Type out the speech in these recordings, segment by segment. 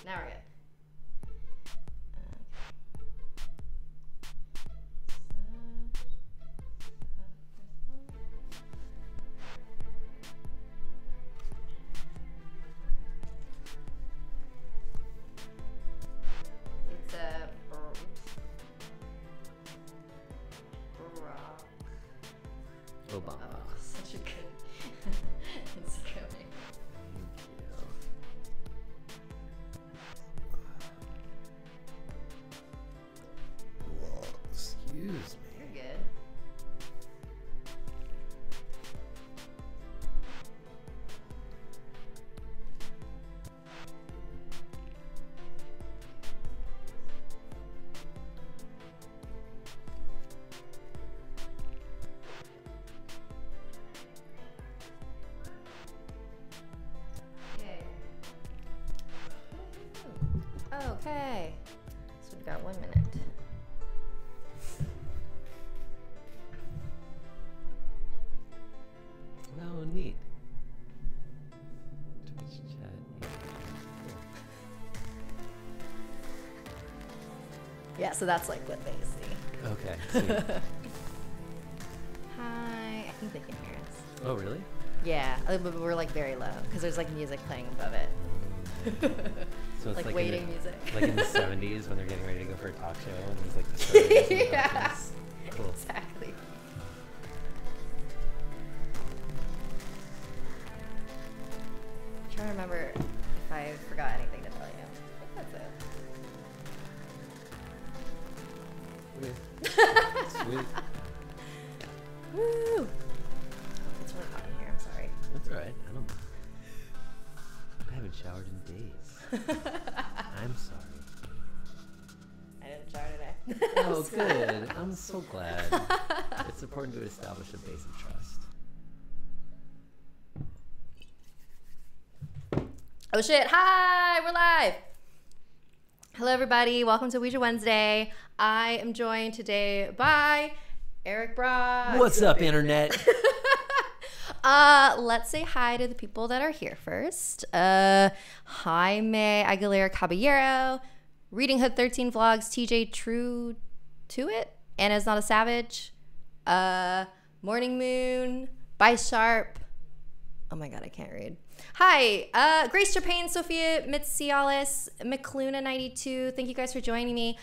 Now we're good. It's a Brach. Obama. Oh, such a good Instagram name. Whoa, excuse me. You're good. Okay. So we've got 1 minute. Oh, neat. Twitch chat. Yeah, so that's like what they see. Okay. Sweet. Hi. I think they can hear us. Oh, really? Yeah, but we're like very low because there's like music playing above it. So it's Like waiting music. Like in the 70s when they're getting ready to go for a talk show and there's like the stories and Yeah. documents. Cool. Exactly. I'm trying to remember if I forgot anything to tell you. I think that's it. Okay. Sweet. Woo! It's really hot in here. I'm sorry. That's all right. I haven't showered in days. I'm sorry. I didn't shower today. Oh, good. I'm so glad. It's important to establish a base of trust. Oh shit, hi, we're live. Hello everybody, welcome to OUIJA Wednesday. I am joined today by Eric Brach. What's up, internet? Let's say hi to the people that are here first. Jaime Aguilera Caballero, Reading Hood 13 Vlogs, TJ True to It, Anna's Not a Savage, Morning Moon, By Sharp. Oh my god, I can't read. Hi, Grace Trepane, Sophia Mitsialis, McLuna92. Thank you guys for joining me.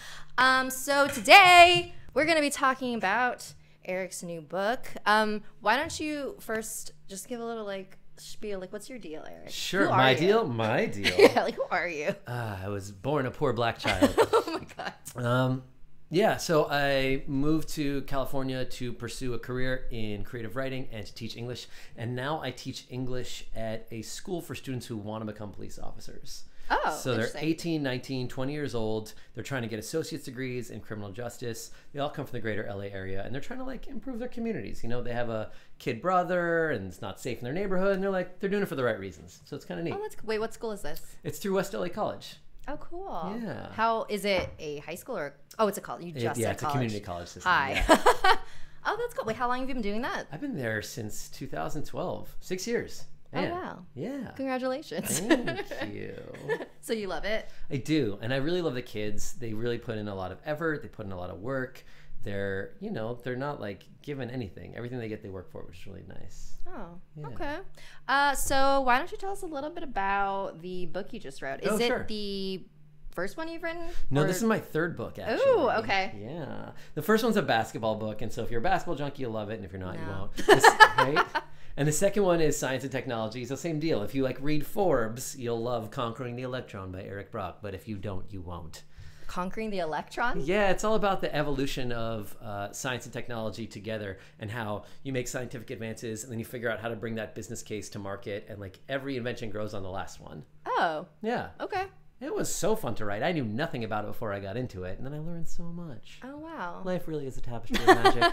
So today we're gonna be talking about Eric's new book. Why don't you first just give a little like spiel, like what's your deal, Eric? Sure, Who are my you? deal, my deal. Yeah, like who are you? I was born a poor black child. Oh my god. Yeah, so I moved to California to pursue a career in creative writing and to teach English. And now I teach English at a school for students who want to become police officers. Oh, so they're interesting. 18, 19, 20 years old. They're trying to get associate's degrees in criminal justice. They all come from the greater LA area, and they're trying to like improve their communities. You know, they have a kid brother, and it's not safe in their neighborhood, and they're doing it for the right reasons. So it's kind of neat. Oh, wait, what school is this? It's through West LA College. Oh, cool. Yeah. How is it? A high school or? Oh, it's a college. You just said it's college. a community college system. Hi. Yeah. Oh, that's cool. Wait, how long have you been doing that? I've been there since 2012. 6 years. Man. Oh wow. Yeah. Congratulations. Thank you. So you love it? I do, and I really love the kids. They really put in a lot of effort. They put in a lot of work. They're not like given anything. Everything they get, they work for, which is really nice. Oh, Yeah. okay. So why don't you tell us a little bit about the book you just wrote? Is it sure. the first one you've written? No, Or- this is my third book, actually. Ooh, okay. Yeah. The first one's a basketball book, and so if you're a basketball junkie, you'll love it, and if you're not, you No. won't. Right? And the second one is Science and Technology. So same deal. If you like read Forbes, you'll love Conquering the Electron by Eric Brach, but if you don't, you won't. Conquering the Electron? Yeah, it's all about the evolution of science and technology together and how you make scientific advances and then you figure out how to bring that business case to market, and like every invention grows on the last one. Oh, Yeah. okay. It was so fun to write. I knew nothing about it before I got into it, and then I learned so much. Oh, wow. Life really is a tapestry of magic.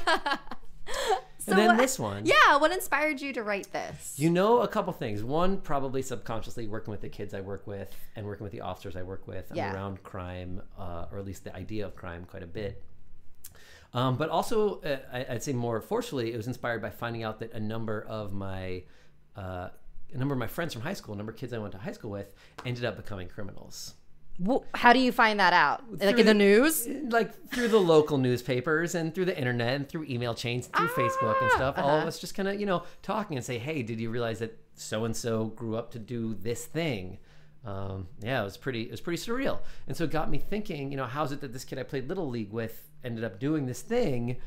So and then what- this one. Yeah, what inspired you to write this? You know, a couple things. One, probably subconsciously working with the kids I work with and working with the officers I work with. I'm Yeah. around crime, or at least the idea of crime, quite a bit. But also, I'd say more forcefully, it was inspired by finding out that a number of my friends from high school, a number of kids I went to high school with, ended up becoming criminals. How do you find that out? Like in the news? Like through the local newspapers and through the internet and through email chains, through Facebook and stuff. All of us just kind of, talking and say, hey, did you realize that so-and-so grew up to do this thing? It was pretty surreal. And so it got me thinking, how's it that this kid I played Little League with ended up doing this thing?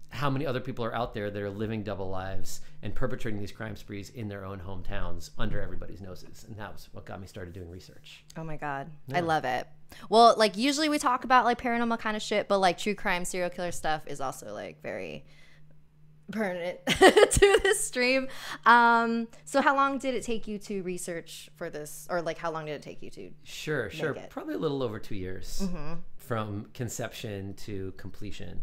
How many other people are out there that are living double lives and perpetrating these crime sprees in their own hometowns under everybody's noses? And that was what got me started doing research. Oh my God. Yeah. I love it. Well, like usually we talk about like paranormal kind of shit, but like true crime, serial killer stuff is also like very pertinent to this stream. So how long did it take you to research for this? Or like how long did it take you to Sure. it? Probably a little over 2 years from conception to completion.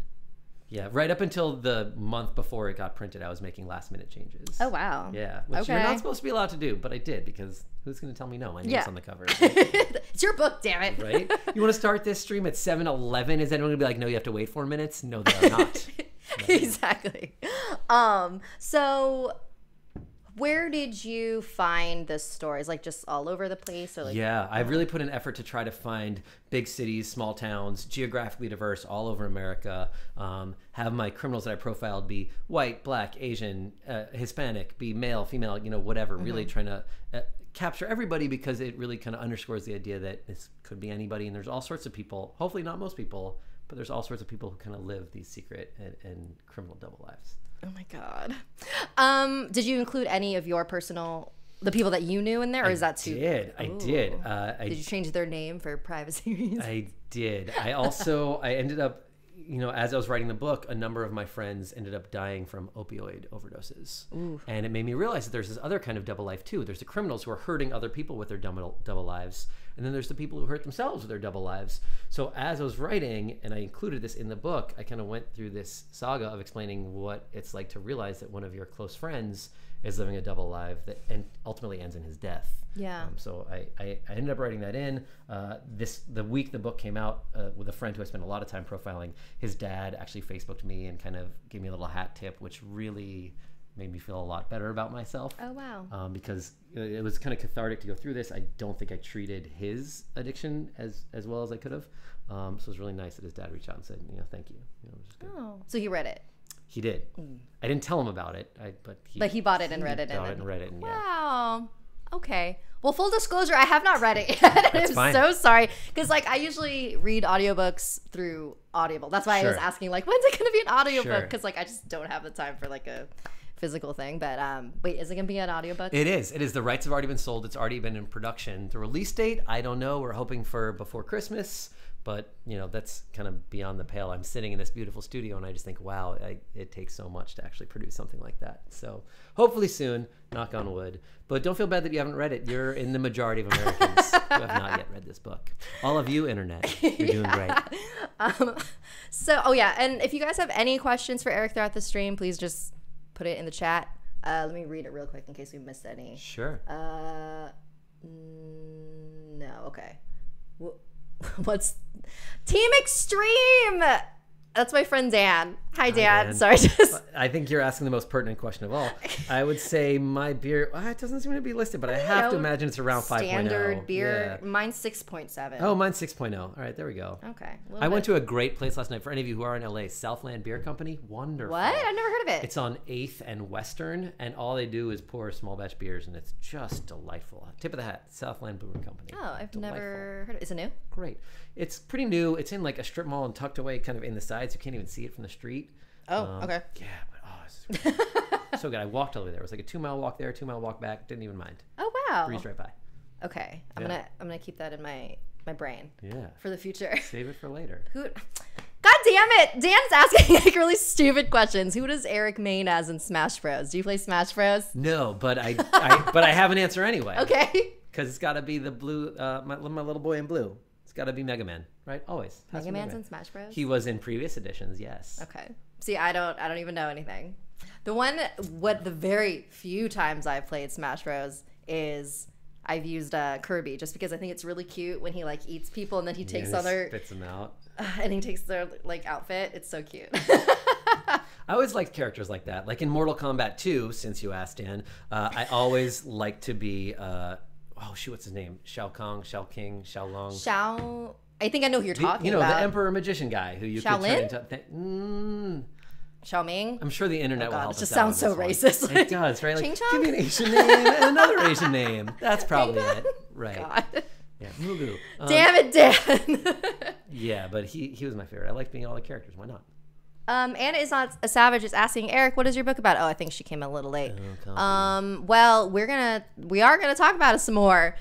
Yeah, right up until the month before it got printed, I was making last-minute changes. Oh, wow. Yeah, which you're not supposed to be allowed to do, but I did because who's going to tell me no? My name's on the cover. It's your book, damn it. Right? You want to start this stream at 7:11? Is anyone going to be like, no, you have to wait 4 minutes? No, they are not. Exactly. So where did you find the stories? Like just all over the place? Or like, yeah, I've really put an effort to try to find big cities, small towns, geographically diverse all over America. Have my criminals that I profiled be white, black, Asian, Hispanic, be male, female, whatever. Really trying to capture everybody because it really kind of underscores the idea that this could be anybody. And there's all sorts of people, hopefully not most people, but there's all sorts of people who kind of live these secret and criminal double lives. Oh my God. Did you include any of your the people that you knew in there, or is that too? I did. Did you change their name for privacy reasons? I did. I ended up, as I was writing the book, a number of my friends ended up dying from opioid overdoses. Ooh. And it made me realize that there's this other kind of double life too. There's the criminals who are hurting other people with their double lives. And then there's the people who hurt themselves with their double lives. So as I was writing, and I included this in the book, I kind of went through this saga of explaining what it's like to realize that one of your close friends is living a double life that and ultimately ends in his death. Yeah. So I ended up writing that in. The week the book came out, with a friend who I spent a lot of time profiling, his dad actually Facebooked me and kind of gave me a little hat tip, which really made me feel a lot better about myself. Oh, wow. Because it was kind of cathartic to go through this. I don't think I treated his addiction as well as I could have. So it was really nice that his dad reached out and said, thank you. So he read it. He did. I didn't tell him about it, but he bought it and read it. And wow. Okay. Well, full disclosure, I have not read it yet. I'm fine. So sorry. Because, I usually read audiobooks through Audible. That's why I was asking, when's it going to be an audiobook? Because, I just don't have the time for, a physical thing. But, wait, is it going to be an audiobook? It is. The rights have already been sold. It's already been in production. The release date, I don't know. We're hoping for before Christmas. But, that's kind of beyond the pale. I'm sitting in this beautiful studio, and I just think, wow, it takes so much to actually produce something like that. So hopefully soon, knock on wood. But don't feel bad that you haven't read it. You're in the majority of Americans who have not yet read this book. All of you, internet, you're doing great. And if you guys have any questions for Eric throughout the stream, please just put it in the chat. Let me read it real quick in case we missed any. Sure. No, okay. What's Team Extreme? That's my friend Dan. Hi, Dan. Dan. Sorry. I think you're asking the most pertinent question of all. I would say my beer, it doesn't seem to be listed, but I have to imagine it's around 5.0. Standard beer. Yeah. Mine's 6.7. Oh, mine's 6.0. All right, there we go. Okay. I went to a great place last night. For any of you who are in LA, Southland Beer Company. Wonderful. What? I've never heard of it. It's on 8th and Western, and all they do is pour small batch beers, and it's just delightful. Tip of the hat, Southland Brewing Company. Oh, I've never heard of it. Is it new? Great. It's pretty new. It's in a strip mall and tucked away kind of in the sides. You can't even see it from the street. Oh, okay. Yeah, but this is so good. I walked all the way there. It was a 2-mile walk there, 2-mile walk back. Didn't even mind. Oh, wow. Breezed right by. Okay. I'm gonna keep that in my brain. Yeah. For the future. Save it for later. God damn it! Dan's asking really stupid questions. Who does Eric main as in Smash Bros? Do you play Smash Bros? No, but I have an answer anyway. Okay. Because it's got to be the blue, my little boy in blue. It's got to be Mega Man, right? Always. Mega Man's in Smash Bros? He was in previous editions, yes. Okay. See, I don't even know anything. The very few times I've played Smash Bros is I've used Kirby, just because I think it's really cute when he eats people and then he takes spits them out. And he takes their outfit. It's so cute. I always liked characters like that. In Mortal Kombat 2, since you asked, Dan, I always like to be oh shoot, what's his name? Shao Kong, Shao King, Shao Long. Shao. I think I know who you're talking You know, about. the emperor magician guy who you could turn into. Shao Ming? I'm sure the internet will help it just us out sounds so on this racist. one. It does, right? Like, Ching give me an Asian name and another Asian name. That's probably it. Right. God. Yeah, Mugu. Damn it, Dan. Yeah, but he was my favorite. I liked being all the characters. Why not? Anna is not a savage is asking Eric, what is your book about? Oh, I think she came a little late. Oh, Well, we are gonna talk about it some more.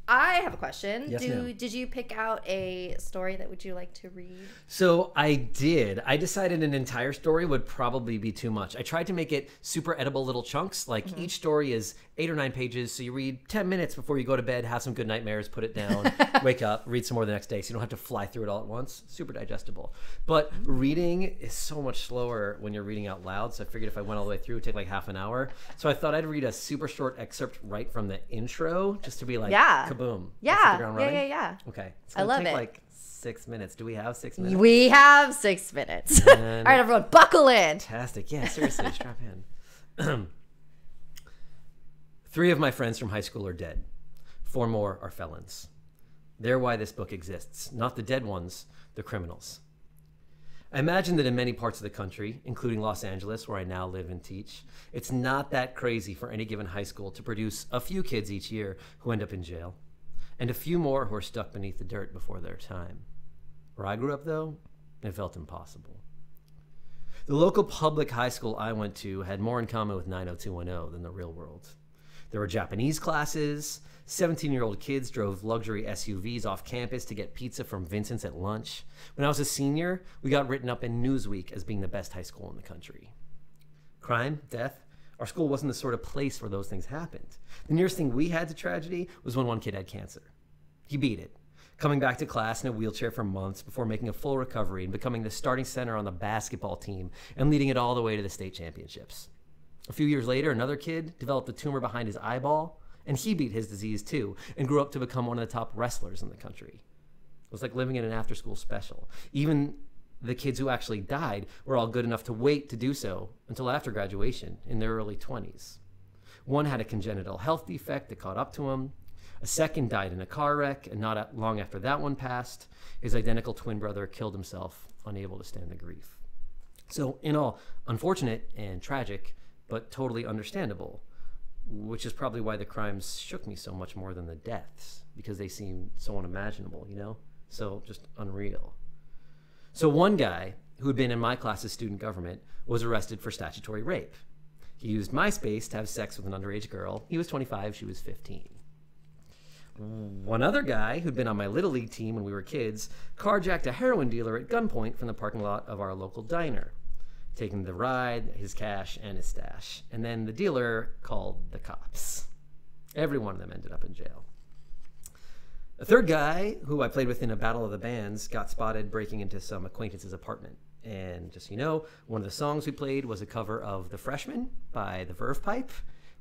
I have a question. Yes, ma'am. Did you pick out a story that would you like to read? So I did. I decided an entire story would probably be too much. I tried to make it super edible little chunks. Like each story is 8 or 9 pages. So you read 10 minutes before you go to bed, have some good nightmares, put it down, wake up, read some more the next day. So you don't have to fly through it all at once. Super digestible. But reading is so much slower when you're reading out loud. So I figured if I went all the way through, it would take like half an hour. So I thought I'd read a super short excerpt right from the intro just to be like, kaboom. Yeah. Okay. It's I love take it. like 6 minutes. Do we have 6 minutes? We have 6 minutes. All right, everyone, buckle in. Fantastic. Yeah, seriously, strap in. 3 of my friends from high school are dead. 4 more are felons. They're why this book exists. Not the dead ones, the criminals. I imagine that in many parts of the country, including Los Angeles, where I now live and teach, it's not that crazy for any given high school to produce a few kids each year who end up in jail, and a few more who are stuck beneath the dirt before their time. Where I grew up, though, it felt impossible. The local public high school I went to had more in common with 90210 than the real world. There were Japanese classes, 17-year-old kids drove luxury SUVs off campus to get pizza from Vincent's at lunch. When I was a senior, we got written up in Newsweek as being the best high school in the country. Crime, death, our school wasn't the sort of place where those things happened. The nearest thing we had to tragedy was when one kid had cancer. He beat it, coming back to class in a wheelchair for months before making a full recovery and becoming the starting center on the basketball team and leading it all the way to the state championships. A few years later, another kid developed a tumor behind his eyeball, and he beat his disease too and grew up to become one of the top wrestlers in the country. It was like living in an after-school special. Even the kids who actually died were all good enough to wait to do so until after graduation in their early 20s. One had a congenital health defect that caught up to him. A second died in a car wreck, and not long after that one passed, his identical twin brother killed himself, unable to stand the grief. So, in all, unfortunate and tragic, but totally understandable, which is probably why the crimes shook me so much more than the deaths, because they seemed so unimaginable, you know? So just unreal. So one guy who had been in my class's student government was arrested for statutory rape. He used MySpace to have sex with an underage girl. He was 25, she was 15. One other guy who'd been on my Little League team when we were kids carjacked a heroin dealer at gunpoint from the parking lot of our local diner, taking the ride, his cash, and his stash. And then the dealer called the cops. Every one of them ended up in jail. A third guy, who I played with in a battle of the bands, got spotted breaking into some acquaintance's apartment. And just so you know, one of the songs we played was a cover of The Freshman by the Verve Pipe,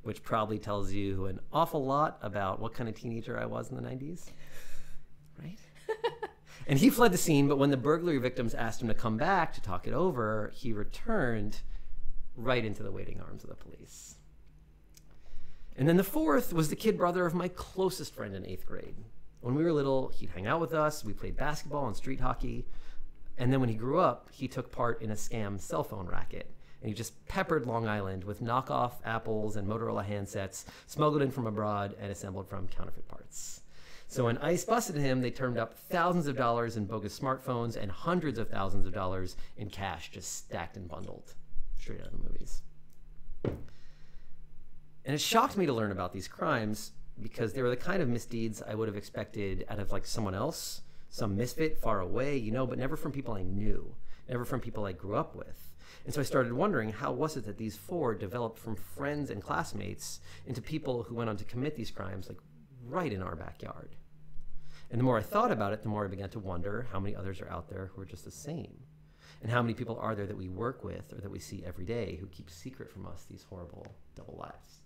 which probably tells you an awful lot about what kind of teenager I was in the 90s. Right? And he fled the scene, but when the burglary victims asked him to come back to talk it over, he returned right into the waiting arms of the police. And then the fourth was the kid brother of my closest friend in 8th grade. When we were little, he'd hang out with us, we played basketball and street hockey, and then when he grew up, he took part in a scam cell phone racket, and he just peppered Long Island with knockoff Apples and Motorola handsets, smuggled in from abroad and assembled from counterfeit parts. So when ICE busted him, they turned up thousands of dollars in bogus smartphones and hundreds of thousands of dollars in cash just stacked and bundled straight out of the movies. And it shocked me to learn about these crimes because they were the kind of misdeeds I would have expected out of like someone else, some misfit far away, you know, but never from people I knew, never from people I grew up with. And so I started wondering, how was it that these 4 developed from friends and classmates into people who went on to commit these crimes like right in our backyard? And the more I thought about it, the more I began to wonder how many others are out there who are just the same. And how many people are there that we work with or that we see every day who keep secret from us these horrible double lives.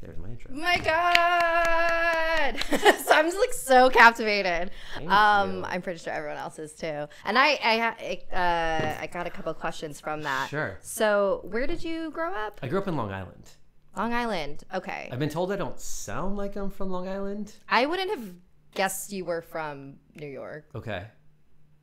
There's my intro. My God! So I'm just like so captivated. I'm pretty sure everyone else is too. And I got a couple of questions from that. Sure. So where did you grow up? I grew up in Long Island. Long Island. Okay. I've been told I don't sound like I'm from Long Island. I wouldn't have guessed you were from New York. Okay.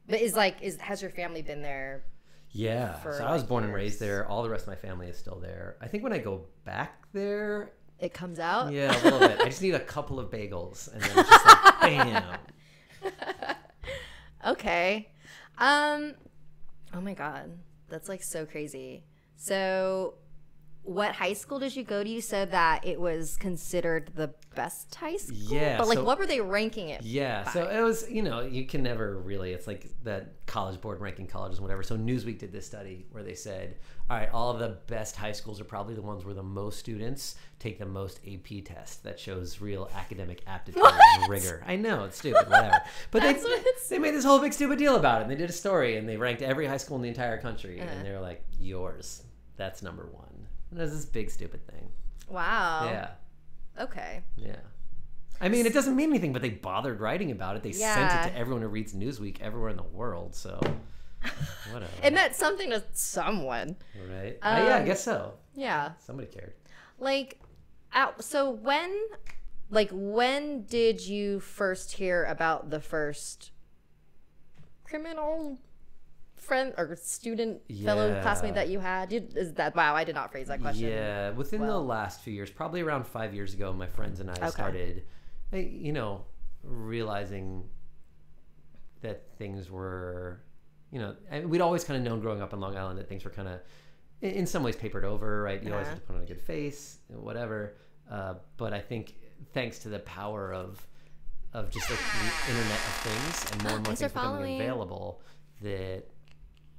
But has your family been there? Yeah. For, So I was like, born and years? raised there. All the rest of my family is still there. I think when I go back there, It comes out? yeah, a little bit. I just need a couple of bagels, and then it's just like, bam. Okay. Oh my God. That's like so crazy. So what high school did you go to? You said that it was considered the best high school? Yeah, But like so- what were they ranking it? Yeah, so it was, you can never really, it's like that College Board ranking colleges and whatever. So Newsweek did this study where they said, all right, all of the best high schools are probably the ones where the most students take the most AP test that shows real academic aptitude and rigor. I know, it's stupid, whatever. But they made this whole big stupid deal about it. And they did a story and they ranked every high school in the entire country. And they were like, yours, that's number one. And it was this big stupid thing. Wow. Yeah. Okay. Yeah. I mean, it doesn't mean anything, but they bothered writing about it. They sent it to everyone who reads Newsweek everywhere in the world. So, whatever. It meant something to someone. Right? Yeah, I guess so. Yeah. Somebody cared. Like, so when did you first hear about the first criminal friend or student fellow classmate that you had? Wow, I did not phrase that question. Yeah, within the last few years, probably around 5 years ago, my friends and I started, realizing that things were, and we'd always kind of known growing up in Long Island that things were kind of, in some ways, papered over, right? You always have to put on a good face, whatever. But I think thanks to the power of just like the Internet of Things and more things becoming available, that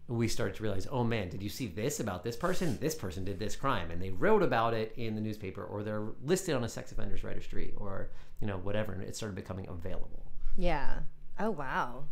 we started to realize, oh man, did you see this about this person? This person did this crime, and they wrote about it in the newspaper, or they're listed on a sex offenders registry, or whatever, and it started becoming available. Yeah. Oh wow.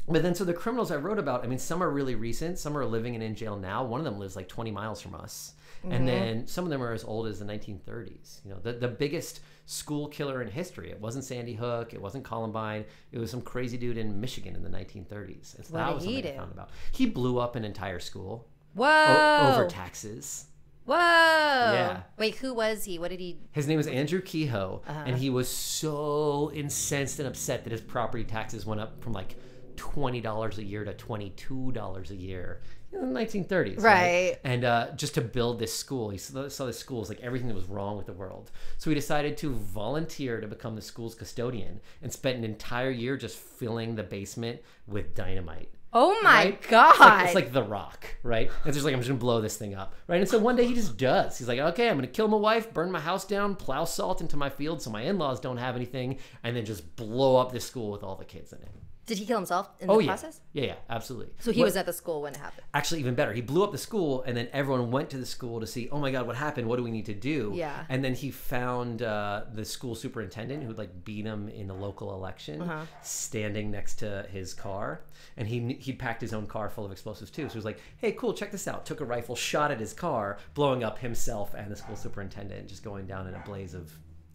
But then, so the criminals I wrote about, I mean, some are really recent, some are living and in jail now. One of them lives like 20 miles from us. And then some of them are as old as the 1930s. The biggest school killer in history. It wasn't Sandy Hook. It wasn't Columbine. It was some crazy dude in Michigan in the 1930s. And so that was something I found about. He blew up an entire school. Whoa. Over taxes. Whoa. Yeah. Wait, who was he? What did he... His name was Andrew Kehoe. And he was so incensed and upset that his property taxes went up from like $20 a year to $22 a year in the 1930s. Right. And just to build this school, he saw this school as like everything that was wrong with the world. So he decided to volunteer to become the school's custodian and spent an entire year just filling the basement with dynamite. Oh my Right? God. It's like The Rock, right? And it's just like, I'm just gonna blow this thing up, right? And so one day he just does. He's like, okay, I'm gonna kill my wife, burn my house down, plow salt into my field so my in-laws don't have anything, and then just blow up this school with all the kids in it. Did he kill himself in the process? Yeah, absolutely. So he was at the school when it happened. Actually, even better. He blew up the school, and then everyone went to the school to see, oh my God, what happened? What do we need to do? Yeah. And then he found the school superintendent who like beat him in the local election, standing next to his car. And he packed his own car full of explosives too. So he was like, hey, cool, check this out. Took a rifle, shot at his car, blowing up himself and the school superintendent, just going down in a blaze of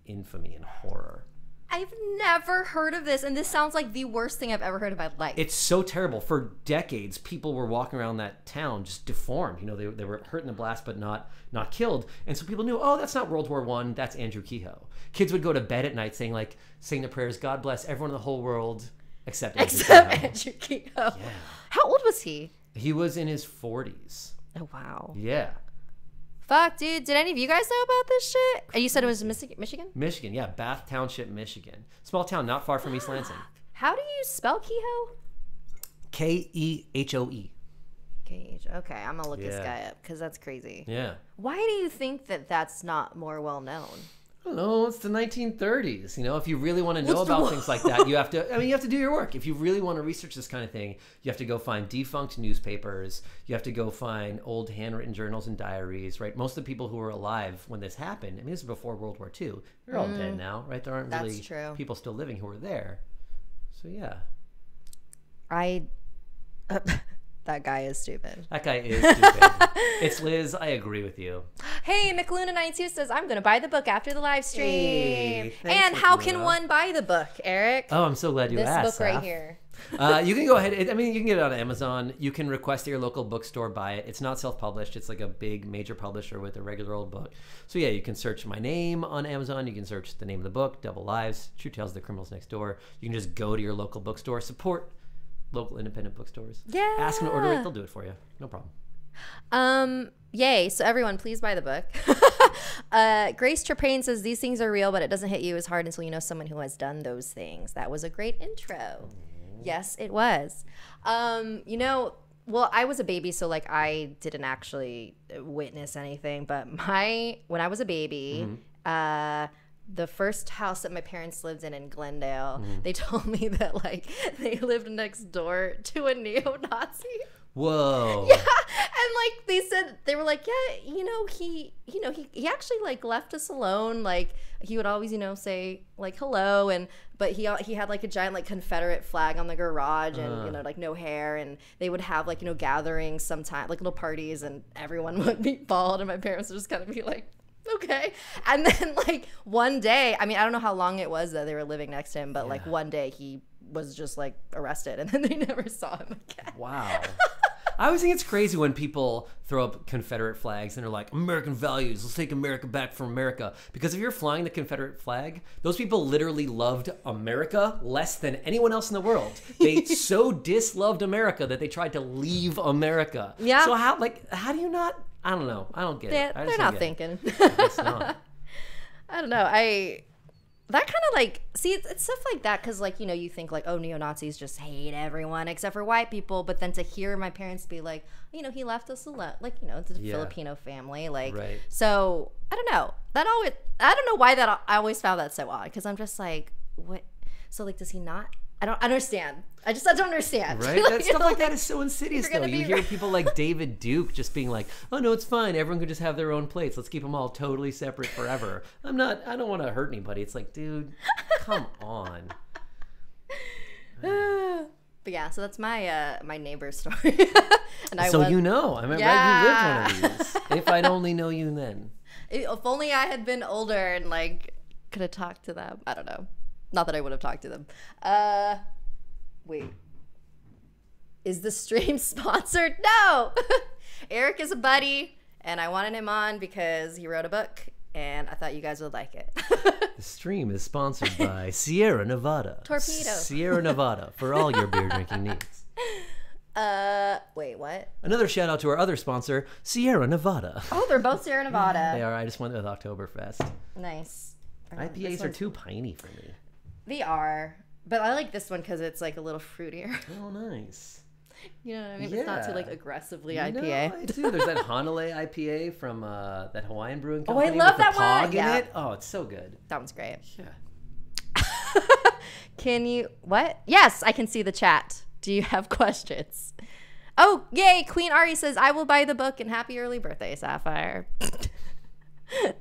infamy and horror. I've never heard of this, and this sounds like the worst thing I've ever heard in my life. It's so terrible. For decades, people were walking around that town just deformed. They were hurt in the blast, but not killed. And so people knew, oh, that's not World War I. That's Andrew Kehoe. Kids would go to bed at night saying the prayers, God bless everyone in the whole world except Andrew Kehoe. Yeah. How old was he? He was in his 40s. Oh, wow. Yeah. Fuck, dude. Did any of you guys know about this shit? And you said it was Michigan? Michigan, yeah. Bath Township, Michigan. Small town not far from East Lansing. How do you spell Kehoe? Kehoe. Okay, I'm gonna look this guy up because that's crazy. Yeah. Why do you think that that's not more well known? I don't know, it's the 1930s. If you really want to know about things like that, you have to do your work. If you really want to research this kind of thing, you have to go find defunct newspapers. You have to go find old handwritten journals and diaries, right? Most of the people who were alive when this happened, this is before World War II. They're all dead now, right? There aren't really people still living who were there. So, yeah. That guy is stupid. That guy is stupid. It's Liz. I agree with you. Hey, McLuna92 says, I'm going to buy the book after the live stream. Hey, thanks, and how McLuna. can one buy the book, Eric? Oh, I'm so glad you this asked. book right Saf. here. You can go ahead. I mean, you can get it on Amazon. You can request at your local bookstore, buy it. It's not self-published. It's like a big major publisher with a regular old book. So yeah, you can search my name on Amazon. You can search the name of the book, Double Lives, True Tales of the Criminals Next Door. You can just go to your local bookstore, support local independent bookstores. Yeah. Ask them to order it. They'll do it for you. No problem. Yay. So everyone, please buy the book. Grace Trepane says, these things are real, but it doesn't hit you as hard until you know someone who has done those things. That was a great intro. Yes, it was. You know, well, I was a baby, so like I didn't actually witness anything, but when I was a baby, the first house that my parents lived in Glendale, they told me that like they lived next door to a neo-Nazi. Whoa. Yeah, and like they were like, yeah, he actually like left us alone. Like he would always, say like hello, but he had like a giant like Confederate flag on the garage, and like no hair, and they would have like gatherings sometime, like little parties, and everyone would be bald, and my parents would just kind of be like, okay. And then like one day, I mean, I don't know how long it was that they were living next to him, but like one day he was just like arrested, and then they never saw him again. Wow. I always think it's crazy when people throw up Confederate flags and they're like, American values, let's take America back from America. Because if you're flying the Confederate flag, those people literally loved America less than anyone else in the world. They so disloved America that they tried to leave America. Yeah. So how do you not? I don't know. I don't get it. They're not thinking. I guess not. I don't know. That kind of like, see, it's stuff like that because like, you think like, oh, neo-Nazis just hate everyone except for white people. But then to hear my parents be like, he left us alone. Like, it's a Filipino family. Like, right. So I don't know. I don't know why I always found that so odd because I'm just like, what? So like, does he not? I don't understand. I don't understand. Right? Like, That stuff like that is so insidious, though. You hear right. people like David Duke just being like, oh, no, it's fine. Everyone could just have their own plates. Let's keep them all totally separate forever. I don't want to hurt anybody. It's like, dude, come on. But yeah, so that's my my neighbor story. And I right? You lived one of these. If I'd only know you then. If only I had been older and like could have talked to them. I don't know. Not that I would have talked to them. Wait. Is the stream sponsored? No! Eric is a buddy, and I wanted him on because he wrote a book, and I thought you guys would like it. The stream is sponsored by Sierra Nevada. Torpedo. Sierra Nevada for all your beer drinking needs. Wait, what? Another shout out to our other sponsor, Sierra Nevada. Oh, they're both Sierra Nevada. They are. I just went with Oktoberfest. Nice. IPAs are too piney for me. They are. But I like this one because it's like a little fruitier. Oh, nice. You know what I mean? Yeah. It's not too like aggressively IPA. No, I do. There's that Hanalei IPA from that Hawaiian brewing company. Oh, I love with that the pog one. In Yeah. it. Oh, it's so good. That one's great. Yeah. Can you what? Yes, I can see the chat. Do you have questions? Oh, yay! Queen Ari says, "I will buy the book and happy early birthday, Sapphire."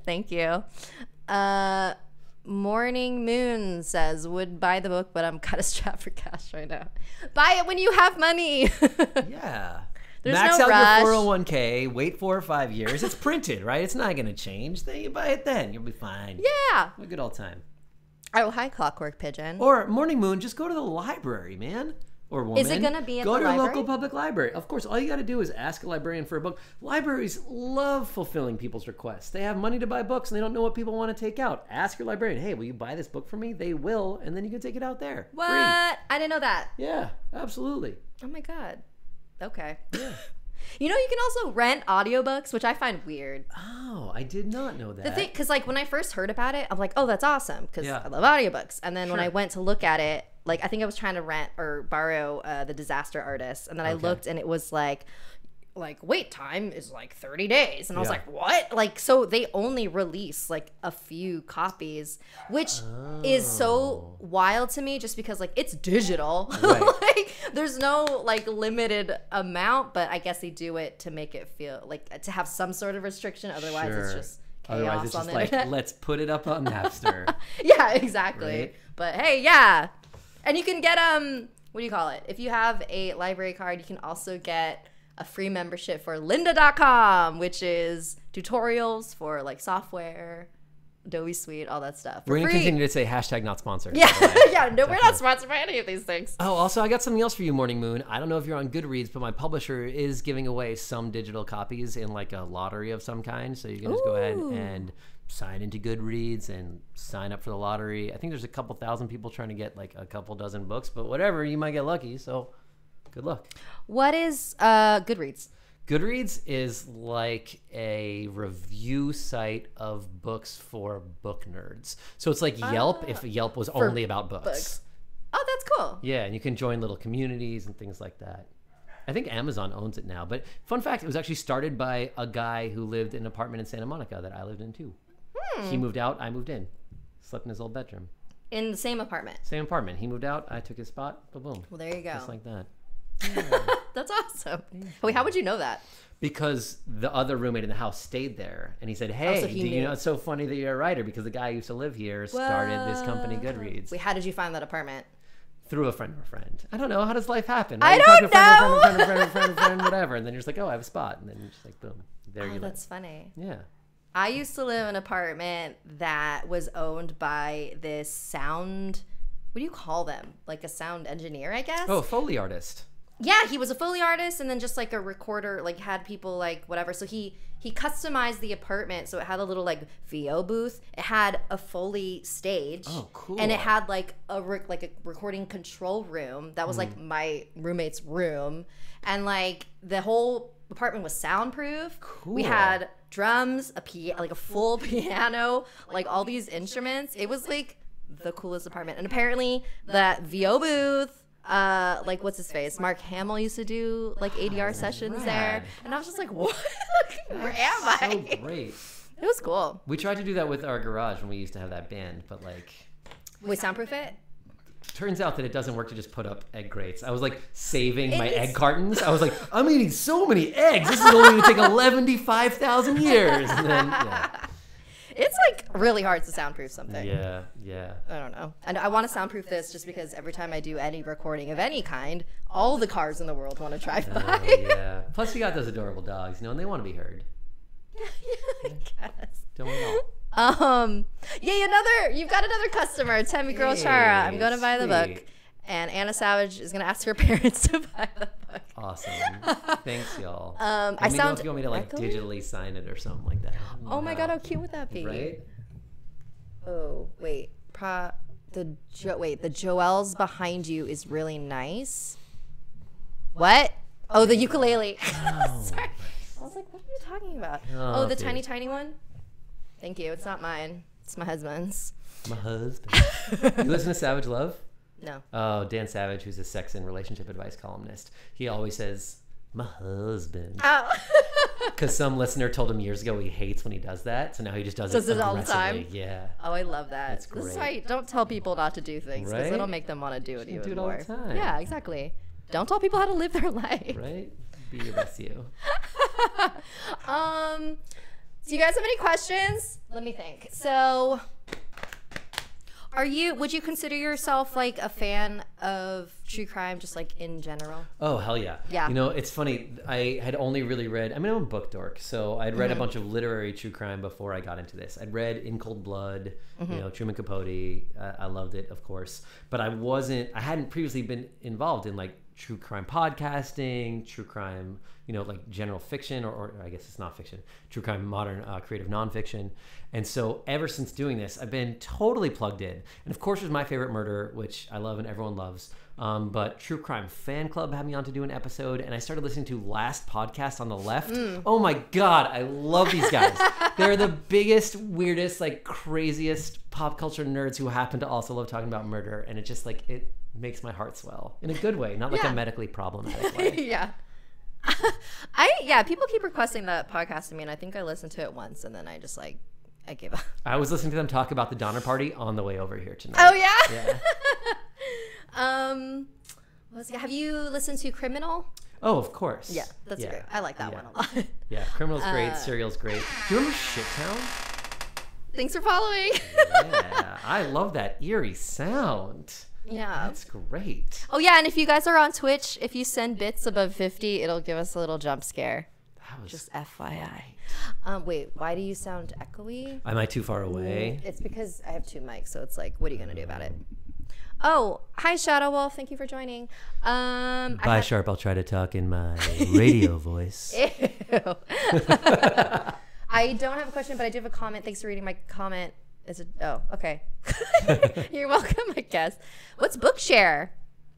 Thank you. Morning Moon says, would buy the book, but I'm kind of strapped for cash right now. Buy it when you have money. Yeah. There's Max no out rush. your 401k, wait 4 or 5 years. It's printed, right? It's not going to change. Then you buy it then. You'll be fine. Yeah. Have a good old time. Oh, hi, Clockwork Pigeon. Or Morning Moon, just go to the library, man. Or woman. Is it going to be at go the to library? your local public library. Of course, all you got to do is ask a librarian for a book. Libraries love fulfilling people's requests. They have money to buy books, and they don't know what people want to take out. Ask your librarian, hey, will you buy this book for me? They will, and then you can take it out there. What? Free. I didn't know that. Yeah, absolutely. Oh, my God. Okay. Yeah. You know, you can also rent audiobooks, which I find weird. Oh, I did not know that. The thing, because like when I first heard about it, I'm like, oh, that's awesome, because Yeah. I love audiobooks. And then when Sure. I went to look at it, like I think I was trying to rent or borrow The Disaster Artist, and then I Okay. looked and it was like wait time is like 30 days, and I was Yeah. like, what? Like, so they only release like a few copies, which is so wild to me, just because like it's digital. Right. Like there's no like limited amount, but I guess they do it to make it feel like to have some sort of restriction. Otherwise, it's Sure. just chaos Otherwise, it's on just the like, internet. let's put it up on Napster. Yeah, exactly. Right? But hey, yeah. And you can get what do you call it? If you have a library card, you can also get a free membership for lynda.com, which is tutorials for like software, Adobe Suite, all that stuff. We're going to continue to say hashtag not sponsored. Yeah, yeah. No, we're not sponsored by any of these things. Oh, also, I got something else for you, Morning Moon. I don't know if you're on Goodreads, but my publisher is giving away some digital copies in like a lottery of some kind. So you can just go ahead and sign into Goodreads and sign up for the lottery. I think there's a couple thousand people trying to get like a couple dozen books, but whatever, you might get lucky. So good luck. What is Goodreads? Goodreads is like a review site of books for book nerds. So it's like Yelp if Yelp was only about books. Oh, that's cool. Yeah, and you can join little communities and things like that. I think Amazon owns it now. But fun fact, it was actually started by a guy who lived in an apartment in Santa Monica that I lived in too. He moved out, I moved in. Slept in his old bedroom. In the same apartment? Same apartment. He moved out, I took his spot, boom. Well, there you go. Just like that. That's awesome. Wait, how would you know that? Because the other roommate in the house stayed there, and he said, "Hey, so do he you knew. know it's so funny that you're a writer because the guy who used to live here started this company, Goodreads." Wait, how did you find that apartment? Through a friend of a friend. I don't know. How does life happen? I You don't talk to a know. friend, whatever, and then you're just like, "Oh, I have a spot," and then you're just like, "Boom, there you live." That's funny. Yeah. I used to live in an apartment that was owned by this sound. What do you call them? Like a sound engineer, I guess. Oh, Foley artist. Yeah, he was a Foley artist and then just like a recorder, like had people like whatever. So he customized the apartment so it had a little like VO booth. It had a Foley stage. Oh, cool. And it had like a recording control room that was like my roommate's room, and like the whole apartment was soundproof. Cool. We had drums, like a full piano, like all these instruments. It was like the coolest apartment. And apparently that VO booth, like what's his face, Mark Hamill used to do like ADR sessions there, and I was just like, what? Where am I? So great. It was cool. We tried to do that with our garage when we used to have that band, but like, Wait, soundproof it? turns out that it doesn't work to just put up egg grates. I was like saving my egg cartons. I was like, I'm eating so many eggs. This is only going to take 75,000 years. And then, yeah. It's like really hard to soundproof something. Yeah. I don't know. And I want to soundproof this just because every time I do any recording of any kind, all the cars in the world want to drive by. Yeah. Plus, we got those adorable dogs, and they want to be heard. I guess. Don't we all? Yay, you've got another customer, Tammy Girl Chara. I'm going to buy the book. Sweet. And Anna Savage is going to ask her parents to buy the book. Awesome. Thanks, y'all. I Let me know sound if you want me to like echoey? digitally sign it or something like that. Oh my God, how cute would that be? Right? Oh, wait. The Joelle's behind you is really nice. What? Oh, the ukulele. Sorry. I was like, what are you talking about? Oh, the dude. tiny one? Thank you. It's not mine. It's my husband's. My husband. You listen to Savage Love? No. Oh, Dan Savage, who's a sex and relationship advice columnist. He always says, my husband. Oh. Because some listener told him years ago he hates when he does that. So now he just does it all the time? aggressively. Yeah. Oh, I love that. That's This is great. why you don't tell people not to do things, because Right? it'll make them want to do it You even do it all more. the time. Yeah, exactly. Don't tell people how to live their life. Right? Be your best you. Do you guys have any questions? Let me think. So, would you consider yourself like a fan of true crime, just like in general? Oh, hell yeah. Yeah. You know, it's funny. I had only really read, I'm a book dork, so I'd read a bunch of literary true crime before I got into this. I'd read In Cold Blood, Truman Capote. I loved it, of course. But I hadn't previously been involved in like true crime podcasting, true crime, like general fiction, or I guess it's not fiction, true crime, modern creative nonfiction. And so ever since doing this, I've been totally plugged in. And of course, there's My Favorite Murder, which I love and everyone loves. But True Crime Fan Club had me on to do an episode, and I started listening to Last Podcast on the Left. Oh my God, I love these guys. They're the biggest, weirdest, like craziest pop culture nerds who happen to also love talking about murder. And it just like, it makes my heart swell in a good way, not like a medically problematic way. Yeah. People keep requesting that podcast to me, and I think I listened to it once, and then I just like, I gave up. I was listening to them talk about the Donner Party on the way over here tonight. Oh yeah? Yeah. Have you listened to Criminal? Oh, of course. Yeah, that's great. I like that one a lot. Yeah, Criminal's great, Serial's great. Do you remember Shittown? Thanks for following. Yeah, I love that eerie sound. Yeah. That's great. Oh, yeah, and if you guys are on Twitch, if you send bits above 50, it'll give us a little jump scare. That was Just FYI. Wait, why do you sound echoey? Am I too far away? It's because I have 2 mics, so it's like, what are you going to do about it? Oh, hi, Shadow Wolf. Thank you for joining. Bye, Sharp. I'll try to talk in my radio voice. Ew. I don't have a question, but I do have a comment. Thanks for reading my comment. Oh, okay. You're welcome, I guess. What's Bookshare?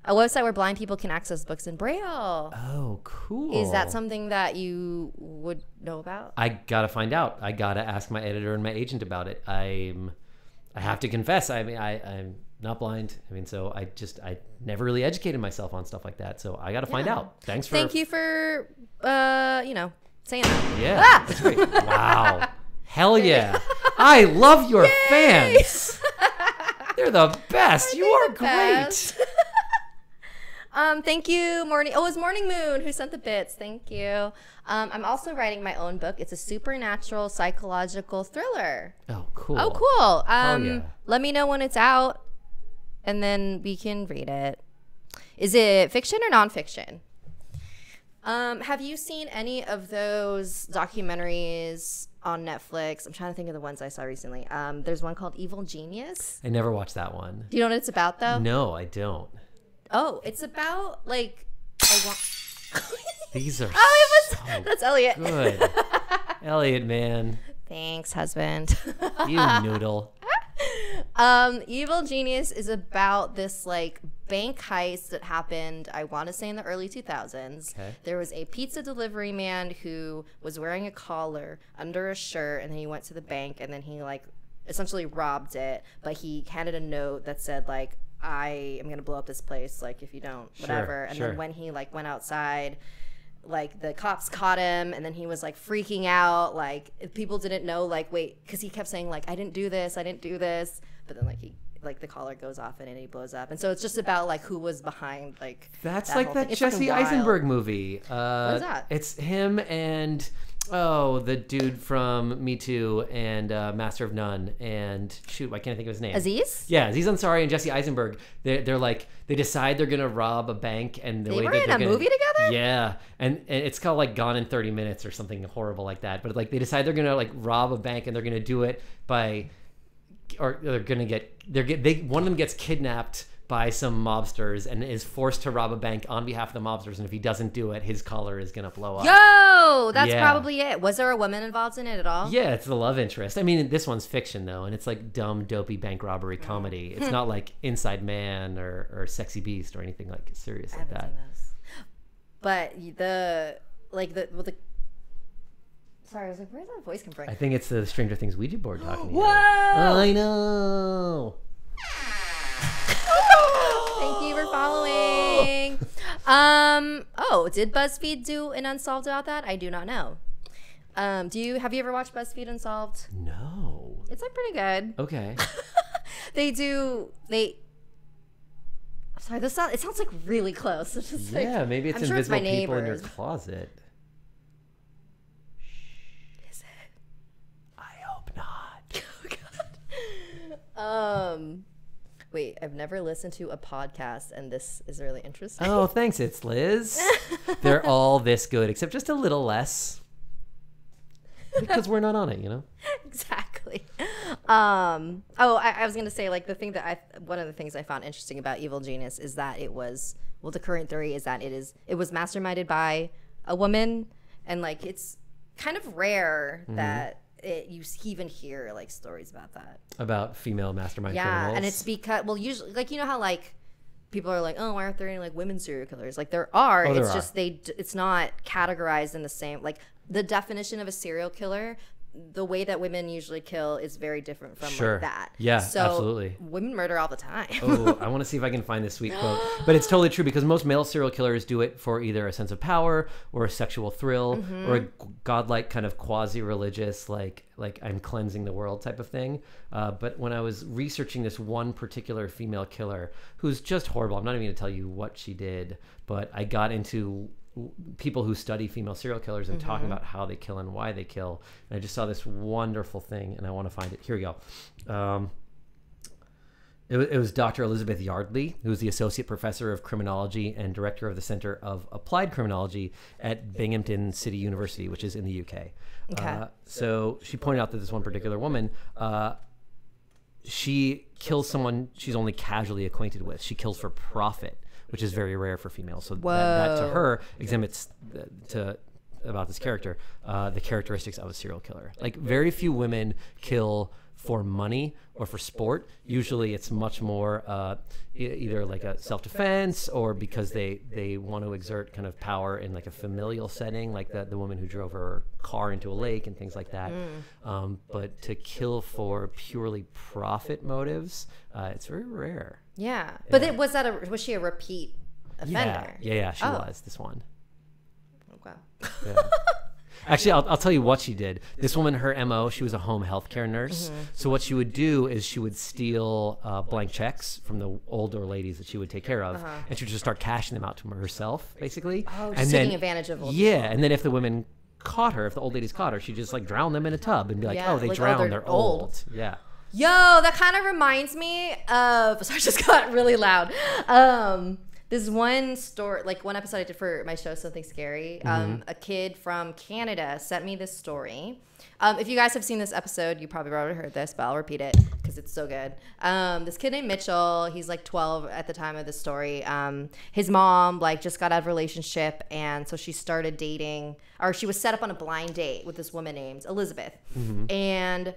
A website where blind people can access books in Braille. Oh, cool. Is that something that you would know about? I gotta find out. I gotta ask my editor and my agent about it. I have to confess. I mean, I'm not blind. I mean, so I never really educated myself on stuff like that. So I gotta find out. Thank you for saying that. Yeah, that's great. Wow. Hell yeah. I love your fans. They're the best. You are great. Thank you, Morning. Oh, it was Morning Moon who sent the bits. Thank you. I'm also writing my own book. It's a supernatural psychological thriller. Oh, cool. Oh, cool. Yeah. Let me know when it's out, and then we can read it. Is it fiction or nonfiction? Have you seen any of those documentaries on Netflix? I'm trying to think of the ones I saw recently. There's one called Evil Genius. I never watched that one. Do you know what it's about, though? No, I don't. Oh, it's about, like, These are that's Elliot. good. Elliot, man. Thanks, husband. You noodle. Evil Genius is about this, like, bank heist that happened, I want to say, in the early 2000s. Okay. There was a pizza delivery man who was wearing a collar under a shirt, and then he went to the bank, and then he, like, essentially robbed it, but he handed a note that said, like, I am gonna blow up this place, like, if you don't, whatever. And then when he, like, went outside, like, the cops caught him, and then he was, like, freaking out, like, people didn't know, like, wait, because he kept saying, like, I didn't do this, but then, like, the collar goes off and he blows up. And so it's just about, like, who was behind, like, that's like that Jesse Eisenberg movie. What is that? It's him and the dude from Me Too and Master of None, and shoot, why can't I think of his name? Aziz? Yeah, Aziz Ansari and Jesse Eisenberg. They're like, they decide they're gonna rob a bank, and the They way were that in they're a gonna, movie together? Yeah, and it's called, like, Gone in 30 Minutes or something horrible like that. But, like, they decide they're gonna, like, rob a bank, and they're gonna do it by, or they're gonna one of them gets kidnapped by some mobsters and is forced to rob a bank on behalf of the mobsters, and if he doesn't do it, his collar is gonna blow up. Yo, that's Yeah. probably it. Was there a woman involved in it at all? Yeah, it's the love interest. I mean, this one's fiction, though, and it's like dumb, dopey bank robbery comedy. It's not like Inside Man or Sexy Beast or anything like serious like that. But sorry, I was like, where's that voice come from? I think it's the Stranger Things Ouija board talking to you. Whoa! I know. Thank you for following. Did BuzzFeed do an Unsolved about that? I do not know. Have you ever watched BuzzFeed Unsolved? No. It's like pretty good. Okay. Sorry, it sounds like really close. It's just Yeah, like, maybe it's I'm sure invisible my people in your neighbors. closet. Is it? I hope not. Oh god. Wait, I've never listened to a podcast, and this is really interesting. Oh, thanks, it's Liz. They're all this good, except just a little less. Because we're not on it, you know? Exactly. I was gonna say, like, one of the things I found interesting about Evil Genius is that the current theory is that it was masterminded by a woman, and, like, it's kind of rare that you even hear, like, stories about that. About female mastermind Yeah, criminals. and it's because, well, usually, like, you know how, like, people are like, oh, why aren't there any, like, women serial killers? Like, there are. Oh, there it's are. just it's not categorized in the same, like, the definition of a serial killer, the way that women usually kill is very different from like that. Yeah, so absolutely. Women murder all the time. Oh, I want to see if I can find this sweet quote. But it's totally true, because most male serial killers do it for either a sense of power or a sexual thrill or a godlike kind of quasi-religious, like I'm cleansing the world type of thing. But when I was researching this one particular female killer who's just horrible, I'm not even going to tell you what she did, but I got into people who study female serial killers and talking about how they kill and why they kill. And I just saw this wonderful thing, and I want to find it. Here we go. It was Dr. Elizabeth Yardley, who was the associate professor of criminology and director of the Center of Applied Criminology at Binghamton City University, which is in the UK. Okay. So she pointed out that this one particular woman, she kills someone she's only casually acquainted with. She kills for profit, which is very rare for females. So that to her exhibits about this character the characteristics of a serial killer. Like, very few women kill for money or for sport. Usually it's much more either like a self-defense or because they want to exert kind of power in like a familial setting, like the woman who drove her car into a lake and things like that. But to kill for purely profit motives, it's very rare. Yeah. But was she a repeat offender? Yeah, she was, this one. Okay. Yeah. Actually, I'll tell you what she did. This woman, her MO, she was a home healthcare nurse. So what she would do is she would steal blank checks from the older ladies that she would take care of, and she would just start cashing them out to herself, basically. Oh, and just taking advantage of old people. And then if the women caught her, if the old ladies caught her, she'd just like drown them in a tub and be like, oh, they like, drowned, they're old. Yeah. Yo, that kind of reminds me of, sorry, I just got really loud. This one story, like one episode I did for my show, Something Scary, a kid from Canada sent me this story. If you guys have seen this episode, you probably already heard this, but I'll repeat it because it's so good. This kid named Mitchell, he's like 12 at the time of the story. His mom like just got out of a relationship, and so she started dating, or she was set up on a blind date with this woman named Elizabeth. And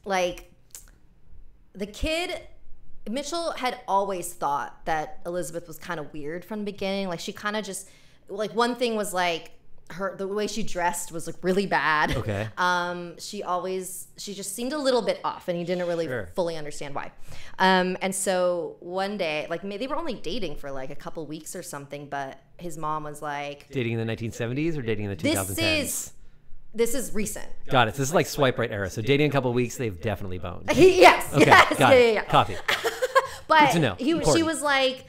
like the kid... Mitchell had always thought that Elizabeth was kind of weird from the beginning. Like, she kind of just, like, one thing was like the way she dressed was like really bad. Okay. She just seemed a little bit off, and he didn't really fully understand why. And so one day, like, they were only dating for like a couple weeks or something, but his mom was like, dating in the 1970s or dating in the 2010s? This is recent. Got it. So this is like swipe right era. So dating a couple of weeks, they've definitely boned. Yes. Okay. Yes. Got it. Yeah. Copy. But good to know. She was like,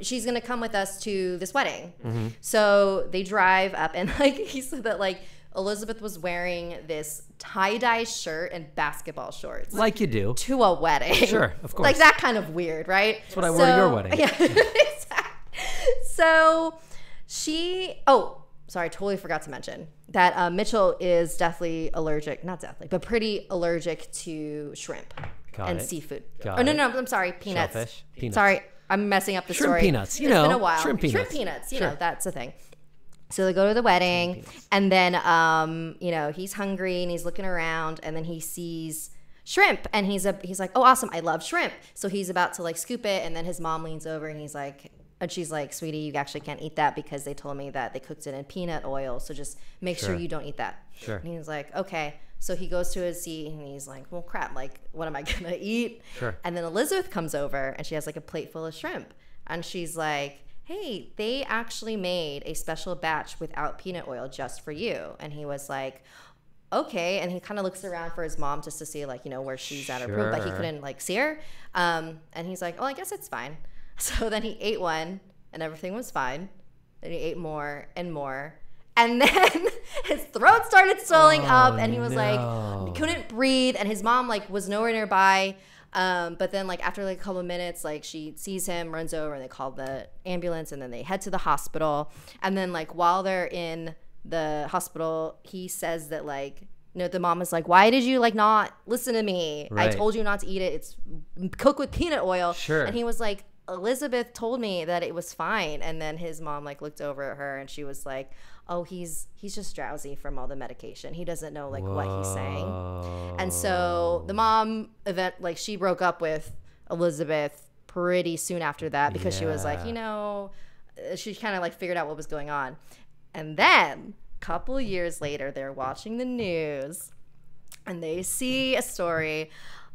she's gonna come with us to this wedding. So they drive up, and like he said that like Elizabeth was wearing this tie-dye shirt and basketball shorts, like you do, to a wedding. Sure, of course. Like that kind of weird, right? That's what I wore to your wedding. Yeah. Exactly. So sorry, I totally forgot to mention that Mitchell is deathly allergic, not deathly, but pretty allergic to shrimp and seafood. No, I'm sorry, peanuts. Shellfish. Peanuts. Sorry, I'm messing up the shrimp story. Peanuts, it's been a while. Shrimp peanuts. Shrimp peanuts, you know, that's a thing. So they go to the wedding, and then, he's hungry, and he's looking around, and then he sees shrimp, and he's like, oh, awesome, I love shrimp. So he's about to like scoop it, and then his mom leans over, and she's like, sweetie, you actually can't eat that because they told me that they cooked it in peanut oil. So just make sure you don't eat that. Sure. And he's like, okay. So he goes to his seat, and he's like, well, crap, like, what am I going to eat? Sure. And then Elizabeth comes over, and she has like a plate full of shrimp. And she's like, hey, they actually made a special batch without peanut oil just for you. And he was like, okay. And he kind of looks around for his mom just to see, like, where she's at her room, but he couldn't like see her. And he's like, oh, I guess it's fine. So then he ate one, and everything was fine. Then he ate more and more. And then his throat started swelling up, and he was like, he couldn't breathe. And his mom like was nowhere nearby. But then like after like a couple of minutes, like she sees him, runs over, and they call the ambulance, and then they head to the hospital. And then like while they're in the hospital, he says that like, the mom is like, why did you like not listen to me? Right. I told you not to eat it. It's cooked with peanut oil. Sure. And he was like, Elizabeth told me that it was fine. And then his mom like looked over at her, and she was like, oh, he's just drowsy from all the medication. He doesn't know like what he's saying. And so the mom she broke up with Elizabeth pretty soon after that because she was like, she kind of like figured out what was going on. And then a couple years later, they're watching the news, and they see a story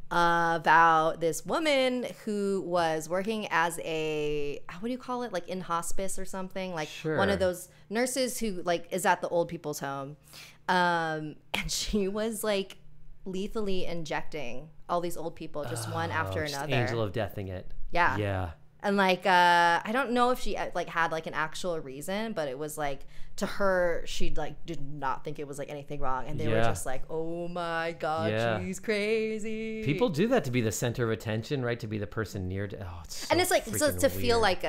about this woman who was working as a, what do you call it, like in hospice or something, like one of those nurses who like is at the old people's home, and she was like lethally injecting all these old people just one after another. Angel of deathing it. Yeah. And like I don't know if she like had like an actual reason, but it was like to her she like did not think it was like anything wrong, and they were just like, oh my god, she's crazy. People do that to be the center of attention, right? To be the person near to, it's so and it's like so to weird. feel like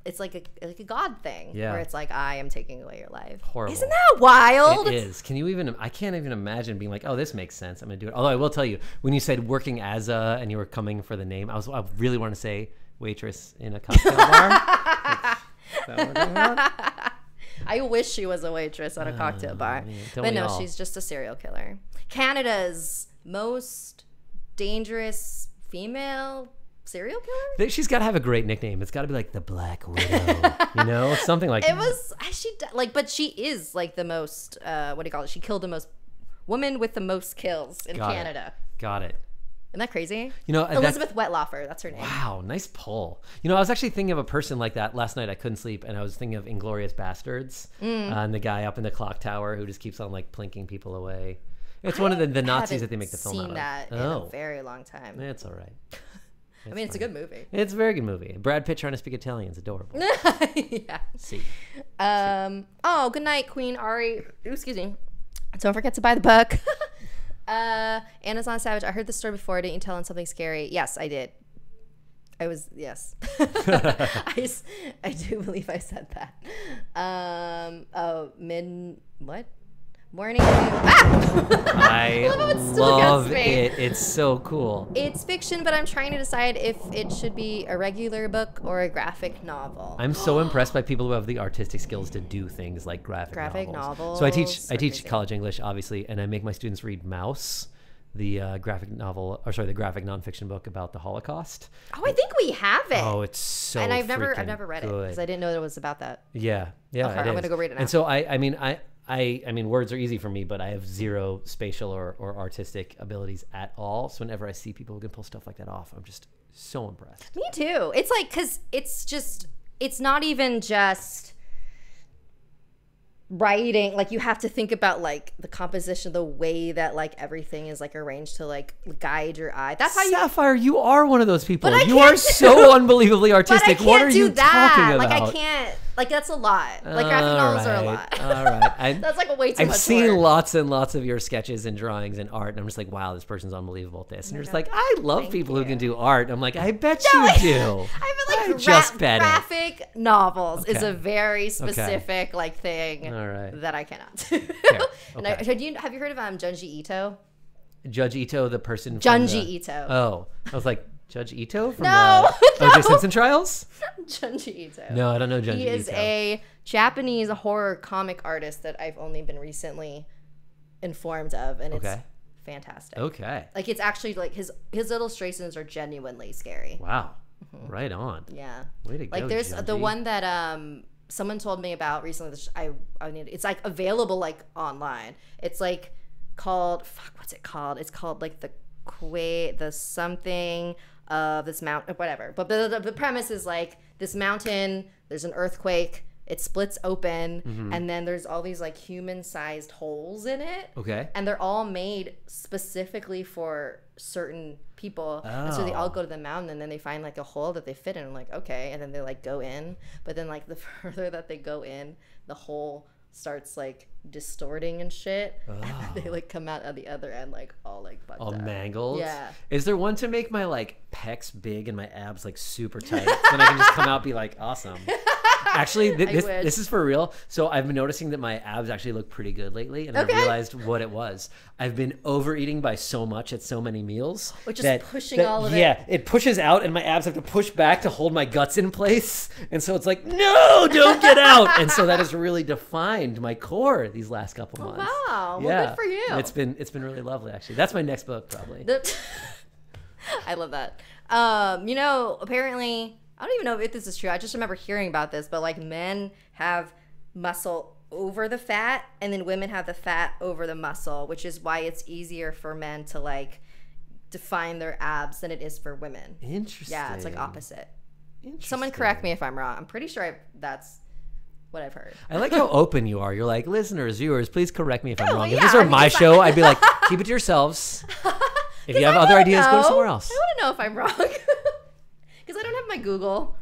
it's like a God thing, where it's like, I am taking away your life. Horrible. Isn't that wild? It is. I can't even imagine being like, oh, this makes sense, I'm gonna do it. Although I will tell you, when you said working as a, and you were coming for the name, I really want to say waitress in a cocktail bar. Is that what we're talking about? I wish she was a waitress at a cocktail bar. But no, she's just a serial killer. Canada's most dangerous female serial killer? She's got to have a great nickname. It's got to be like the Black Widow, you know, something like it that. Was she like, but she is like the most what do you call it? She killed the most woman with the most kills in Canada. Got it. Isn't that crazy? You know, Elizabeth Wettlaufer, that's her name. Wow, nice pull. You know, I was actually thinking of a person like that last night. I couldn't sleep, and I was thinking of Inglourious Bastards, and the guy up in the clock tower who just keeps on like plinking people away. It's one of the Nazis that they make the film out of. I haven't seen that in a very long time. It's all right. I mean, it's a good movie. It's a very good movie. Brad Pitt trying to speak Italian is adorable. Yeah. See. Oh, good night, Queen Ari. Ooh, excuse me. Don't forget to buy the book. Anna's not savage. I heard this story before. Didn't you tell him something scary? Yes, I did. Yes. I do believe I said that. What? Morning. I love it. It's so cool. It's fiction, but I'm trying to decide if it should be a regular book or a graphic novel. I'm so impressed by people who have the artistic skills to do things like graphic novels. So I teach college English, obviously, and I make my students read Mouse, the graphic nonfiction book about the Holocaust. Oh, I think we have it. Oh, it's so and I've never read it good. because I didn't know it was about that. Yeah. Okay, I'm gonna go read it now. And so I mean, words are easy for me, but I have zero spatial or artistic abilities at all. So whenever I see people who can pull stuff like that off, I'm just so impressed. Me too. It's like, because it's not even just writing. Like, you have to think about like the composition, the way that like everything is like arranged to like guide your eye. That's how Sapphire, you are one of those people. You are so unbelievably artistic. What are you talking about? Like, I can't. Like, that's a lot. Like, graphic novels are a lot. All right. That's like a way too much I've seen work. lots and lots of your sketches and drawings and art, and I'm just like, wow, this person's unbelievable at this. And you're just like, I love people who can do art. I'm like, I bet you do. I feel like graphic novels is a very specific like thing that I cannot do. And have you heard of Junji Ito? Judge Ito, the person. Junji Ito. Oh, I was like, Judge Ito from no. O.J. Simpson trials? Junji Ito. No, I don't know Junji Ito. He is a Japanese horror comic artist that I've only been recently informed of, and it's fantastic. Okay. Like, it's actually like his illustrations are genuinely scary. Wow. Right on. Yeah. Way to go, like, there's Junji. the one that someone told me about recently. It's like available like online. It's like called what's it called? It's called like the something of this mountain, whatever. But the premise is like this mountain, there's an earthquake, it splits open, and then there's all these like human-sized holes in it. Okay. And they're all made specifically for certain people. Oh. And so they all go to the mountain, and then they find like a hole that they fit in. I'm like, okay. And then they like go in, but then like the further that they go in, the hole starts like distorting and shit, and they like come out at the other end like all like bugged all up. Mangled. Yeah. Is there one to make my like pecs big and my abs like super tight, then I can just come out and be like awesome? Actually, this is for real. So I've been noticing that my abs actually look pretty good lately, and I realized what it was. I've been overeating by so much at so many meals. Which is pushing all of it. Yeah, it pushes out, and my abs have to push back to hold my guts in place. And so it's like, no, don't get out. And so that has really defined my core these last couple months. Wow, well, good for you. It's been really lovely, actually. That's my next book, probably. I love that. Apparently, I don't even know if this is true. I just remember hearing about this, but like men have muscle over the fat, and then women have the fat over the muscle, which is why it's easier for men to like define their abs than it is for women. Interesting. Yeah, it's like opposite. Someone correct me if I'm wrong. I'm pretty sure that's what I've heard. I like how open you are. You're like, listeners, viewers, please correct me if I'm wrong. If this were my show, I'd be like, keep it to yourselves. If you have other ideas, go somewhere else. I want to know if I'm wrong. Because I don't have my Google.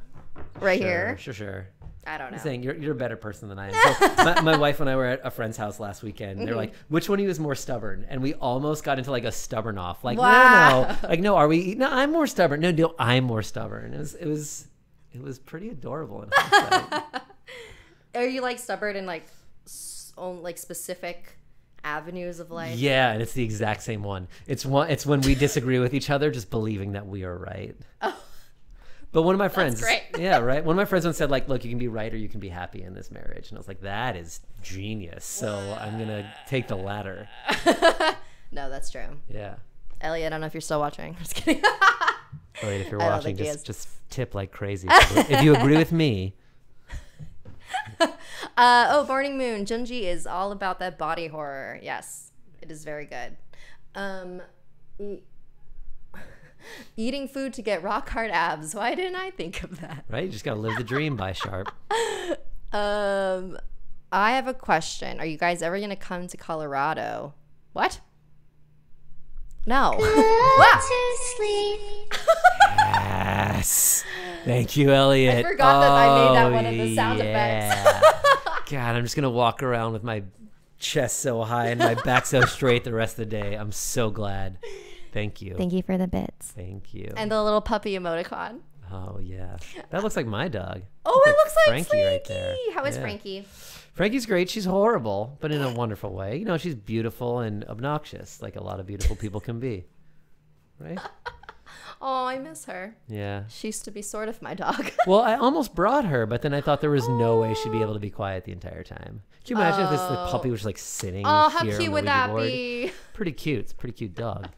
right Sure, here. Sure. I don't know. I'm saying you're a better person than I am. So my wife and I were at a friend's house last weekend. They're like, which one of you is more stubborn? And we almost got into like a stubborn off. Like, Wow. no. Like, no, are we? No, I'm more stubborn. No, I'm more stubborn. It was pretty adorable in hindsight. Are you like stubborn in like on like specific avenues of life? Yeah, and it's the exact same one. It's when we disagree with each other, just believing that we are right. Oh. But one of my friends, great. yeah, right. One of my friends once said, like, look, you can be right or you can be happy in this marriage. And I was like, that is genius. So I'm going to take the latter. No, that's true. Yeah. Elliot, I don't know if you're still watching. I'm just kidding. Elliot, if you're I don't watching, think he is. just tip like crazy. If you agree with me. Burning Moon. Junji is all about that body horror. Yes, it is very good. Eating food to get rock hard abs. Why didn't I think of that? Right? You just got to live the dream by Sharp. I have a question. Are you guys ever going to come to Colorado? What? No. Wow. To sleep. Yes. Thank you, Elliot. I forgot that I made that one of the sound effects. God, I'm just going to walk around with my chest so high and my back so straight the rest of the day. I'm so glad. Thank you. Thank you for the bits. Thank you. And the little puppy emoticon. Oh, yeah. That looks like my dog. Oh, it looks like Frankie. right there. How is Yeah. Frankie? Frankie's great. She's horrible, but in a wonderful way. You know, she's beautiful and obnoxious, like a lot of beautiful people can be. Right? Oh, I miss her. Yeah. She used to be sort of my dog. Well, I almost brought her, but then I thought there was no way she'd be able to be quiet the entire time. Can you imagine if the puppy was like sitting Oh, how here on cute the would Ouija that board? be? Pretty cute. It's a pretty cute dog.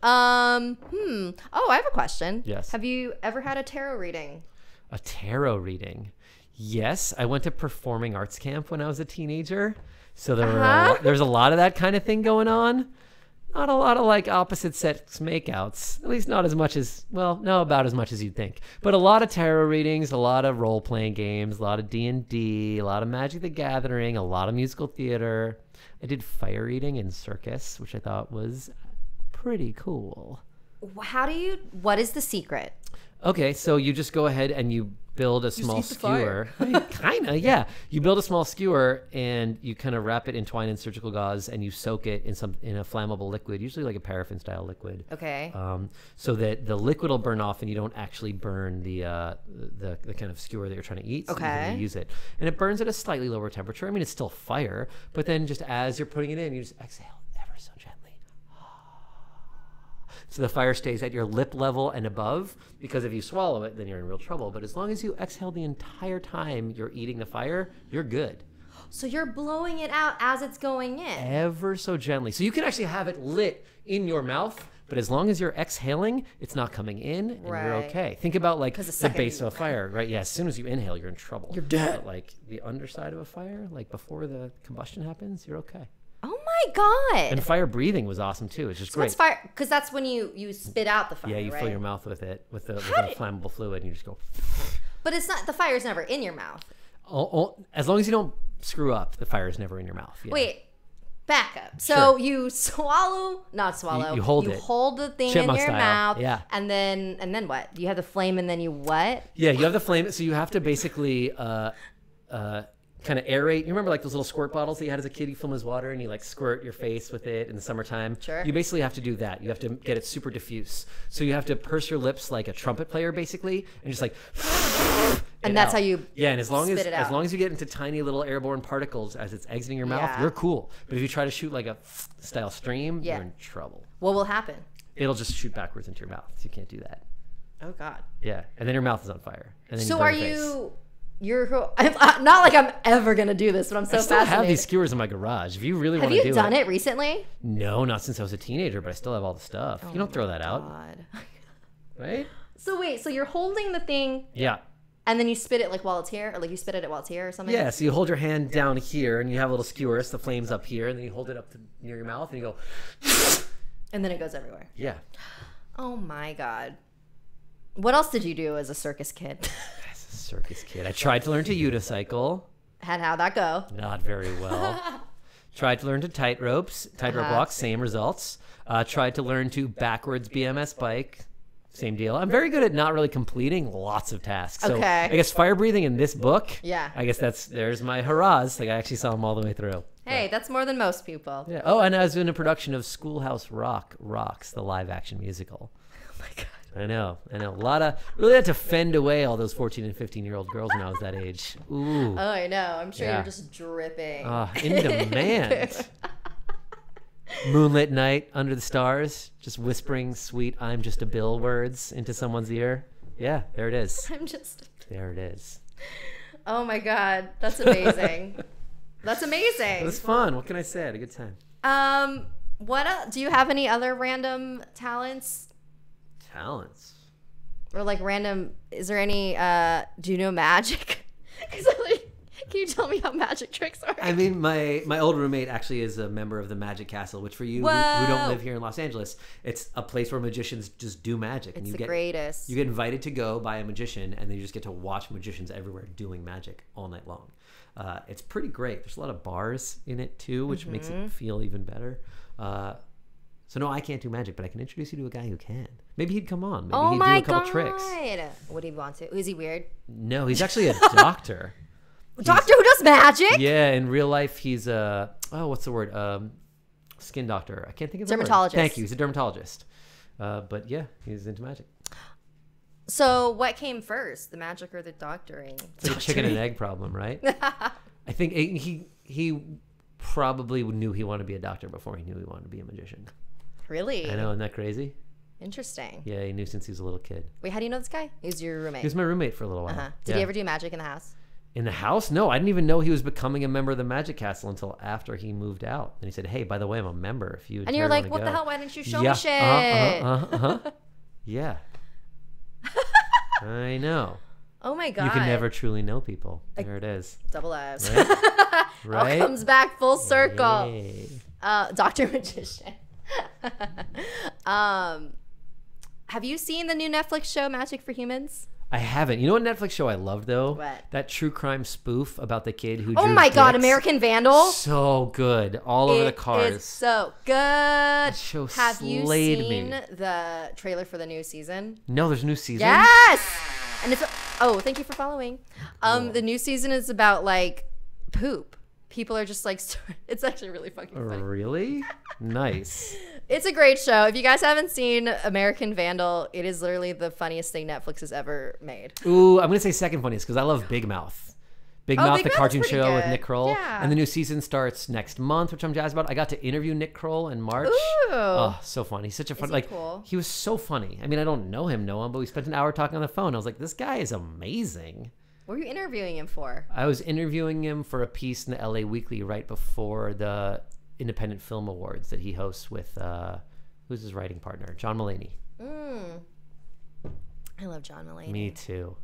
Oh, I have a question. Yes. Have you ever had a tarot reading? A tarot reading. Yes, I went to performing arts camp when I was a teenager. So there was a lot of that kind of thing going on. Not a lot of like opposite sex makeouts. At least not as much as, well, no, about as much as you'd think. But a lot of tarot readings, a lot of role-playing games, a lot of D&D, a lot of Magic the Gathering, a lot of musical theater. I did fire eating in circus, which I thought was pretty cool. What is the secret? Okay, so you just go ahead and you build a small eat the skewer. I mean, kind of, yeah. You build a small skewer and you kind of wrap it in twine and surgical gauze and you soak it in a flammable liquid, usually like a paraffin style liquid. Okay. So that the liquid will burn off and you don't actually burn the kind of skewer that you're trying to eat. So you can Okay. reuse it, and it burns at a slightly lower temperature. I mean, it's still fire, but then just as you're putting it in, you just exhale ever so gently. So the fire stays at your lip level and above, because if you swallow it, then you're in real trouble. But as long as you exhale the entire time you're eating the fire, you're good. So you're blowing it out as it's going in. Ever so gently. So you can actually have it lit in your mouth, but as long as you're exhaling, it's not coming in and you're Right. okay. Think about like 'Cause the the second base you- of a fire, right? Yeah, as soon as you inhale, you're in trouble. You're dead. But like the underside of a fire, like before the combustion happens, you're okay. Oh my god. And fire breathing was awesome too. It's just So great. what's fire? Because that's when you spit out the fire. Yeah, you right? fill your mouth with it, with a flammable fluid, and you just go. But it's not. The fire's never in your mouth. As long as you don't screw up, the fire is never in your mouth. Yeah. Wait. Back up. So Sure. you not swallow. You hold it. You hold the thing Chipmunk in your style. mouth. Yeah. And then what? You have the flame, and then you what? Yeah, you have the flame, so you have to basically kind of aerate. You remember like those little squirt bottles that you had as a kid? You fill them with water and you like squirt your face with it in the summertime. Sure. You basically have to do that. You have to get it super diffuse. So you have to purse your lips like a trumpet player, basically, and just like. And that's how you Yeah, and as long spit it out. as you get into tiny little airborne particles as it's exiting your mouth, Yeah. you're cool. But if you try to shoot like a style stream, Yeah. you're in trouble. What will happen? It'll just shoot backwards into your mouth. So you can't do that. Oh God. Yeah, and then your mouth is on fire. And then So burn are your face. you're not like I'm ever gonna do this, but I'm so I still have fascinated. these skewers in my garage. If you really Have want to you do done it recently? No, not since I was a teenager, but I still have all the stuff. You don't throw that out, God. right? So wait, so you're holding the thing Yeah. and then you spit it like while it's here, or like you spit it while it's here or something? Yeah, so you hold your hand down here and you have a little skewer, so the flame's up here, and then you hold it up to near your mouth and you go, And then it goes everywhere. yeah. Oh my God. What else did you do as a circus kid? As a circus kid, I tried to learn to unicycle. How'd that go? Not very well. Tried to learn to tightrope Uh-huh. walk, same results. Tried to learn to backwards BMS bike. same deal. I'm very good at not really completing lots of tasks. So Okay. I guess fire breathing in this book. Yeah. I guess there's my hurrahs. Like I actually saw them all the way through. Hey, that's more than most people. Yeah. Oh, and I was doing a production of Schoolhouse Rock Rocks, the live action musical. Oh my God. I know. Really had to fend away all those 14 and 15-year-old girls when I was that age. Ooh. Oh, I know. I'm sure Yeah. you're just dripping. In demand. Moonlit night under the stars, just whispering sweet "I'm just a Bill" words into someone's ear. Yeah, there it is. I'm just. There it is. Oh my God, that's amazing. That's It amazing. was fun. What can I say? I had a good time. What else? Do you have any other random talents Talents. or like random? Is there any? Do you know magic? Because like, can you tell me how magic tricks are? I mean, my old roommate actually is a member of the Magic Castle, which for you who don't live here in Los Angeles, it's a place where magicians just do magic. It's the greatest. You get invited to go by a magician, and then you just get to watch magicians everywhere doing magic all night long. It's pretty great. There's a lot of bars in it too, which makes it feel even better. So no, I can't do magic, but I can introduce you to a guy who can. Maybe he'd come on. Maybe he'd do a couple tricks. Would he want to? Is he weird? No, he's actually a doctor. Doctor who does magic? Yeah, in real life, he's a what's the word? Skin doctor. I can't think of the word. Dermatologist. Thank you. He's a dermatologist. But yeah, he's into magic. So what came first, the magic or the doctoring? It's like a chicken and egg problem, right? I think he probably knew he wanted to be a doctor before he knew he wanted to be a magician. Really? I know, isn't that crazy? Interesting. Yeah, he knew since he was a little kid. Wait, how do you know this guy? He's your roommate. He was my roommate for a little while. Did Yeah. he ever do magic in the house? In the house? No, I didn't even know he was becoming a member of the Magic Castle until after he moved out. And he said, "Hey, by the way, I'm a member. If you And you're like, what the hell? Why didn't you show me shit? Yeah. I know. Oh my God. You can never truly know people. There it is. Double F's. Right? All comes back full circle. Yay. Dr. Magician. Have you seen the new Netflix show Magic for Humans? I haven't. You know what Netflix show I loved though? What? That true crime spoof about the kid who Oh drew my God, dicks. American Vandal. So good. All over the cars. It's so good. That show Have you slayed seen me. the trailer for the new season? No, there's a new season? Yes. And it's thank you for following. The new season is about like poop. People are just like it's actually really fucking funny. Really? Nice. It's a great show. If you guys haven't seen American Vandal, it is literally the funniest thing Netflix has ever made. Ooh, I'm going to say second funniest because I love Big Mouth. Big Mouth, Big the Mouth's cartoon pretty show with good. Nick Kroll. Yeah. And the new season starts next month, which I'm jazzed about. I got to interview Nick Kroll in March. Ooh. Oh, so funny. He's such a funny, he cool? He was so funny. I mean, I don't know him, but we spent an hour talking on the phone. I was like, this guy is amazing. What were you interviewing him for? I was interviewing him for a piece in the LA Weekly right before the Independent Film Awards that he hosts with, who's his writing partner? John Mulaney. I love John Mulaney. Me too.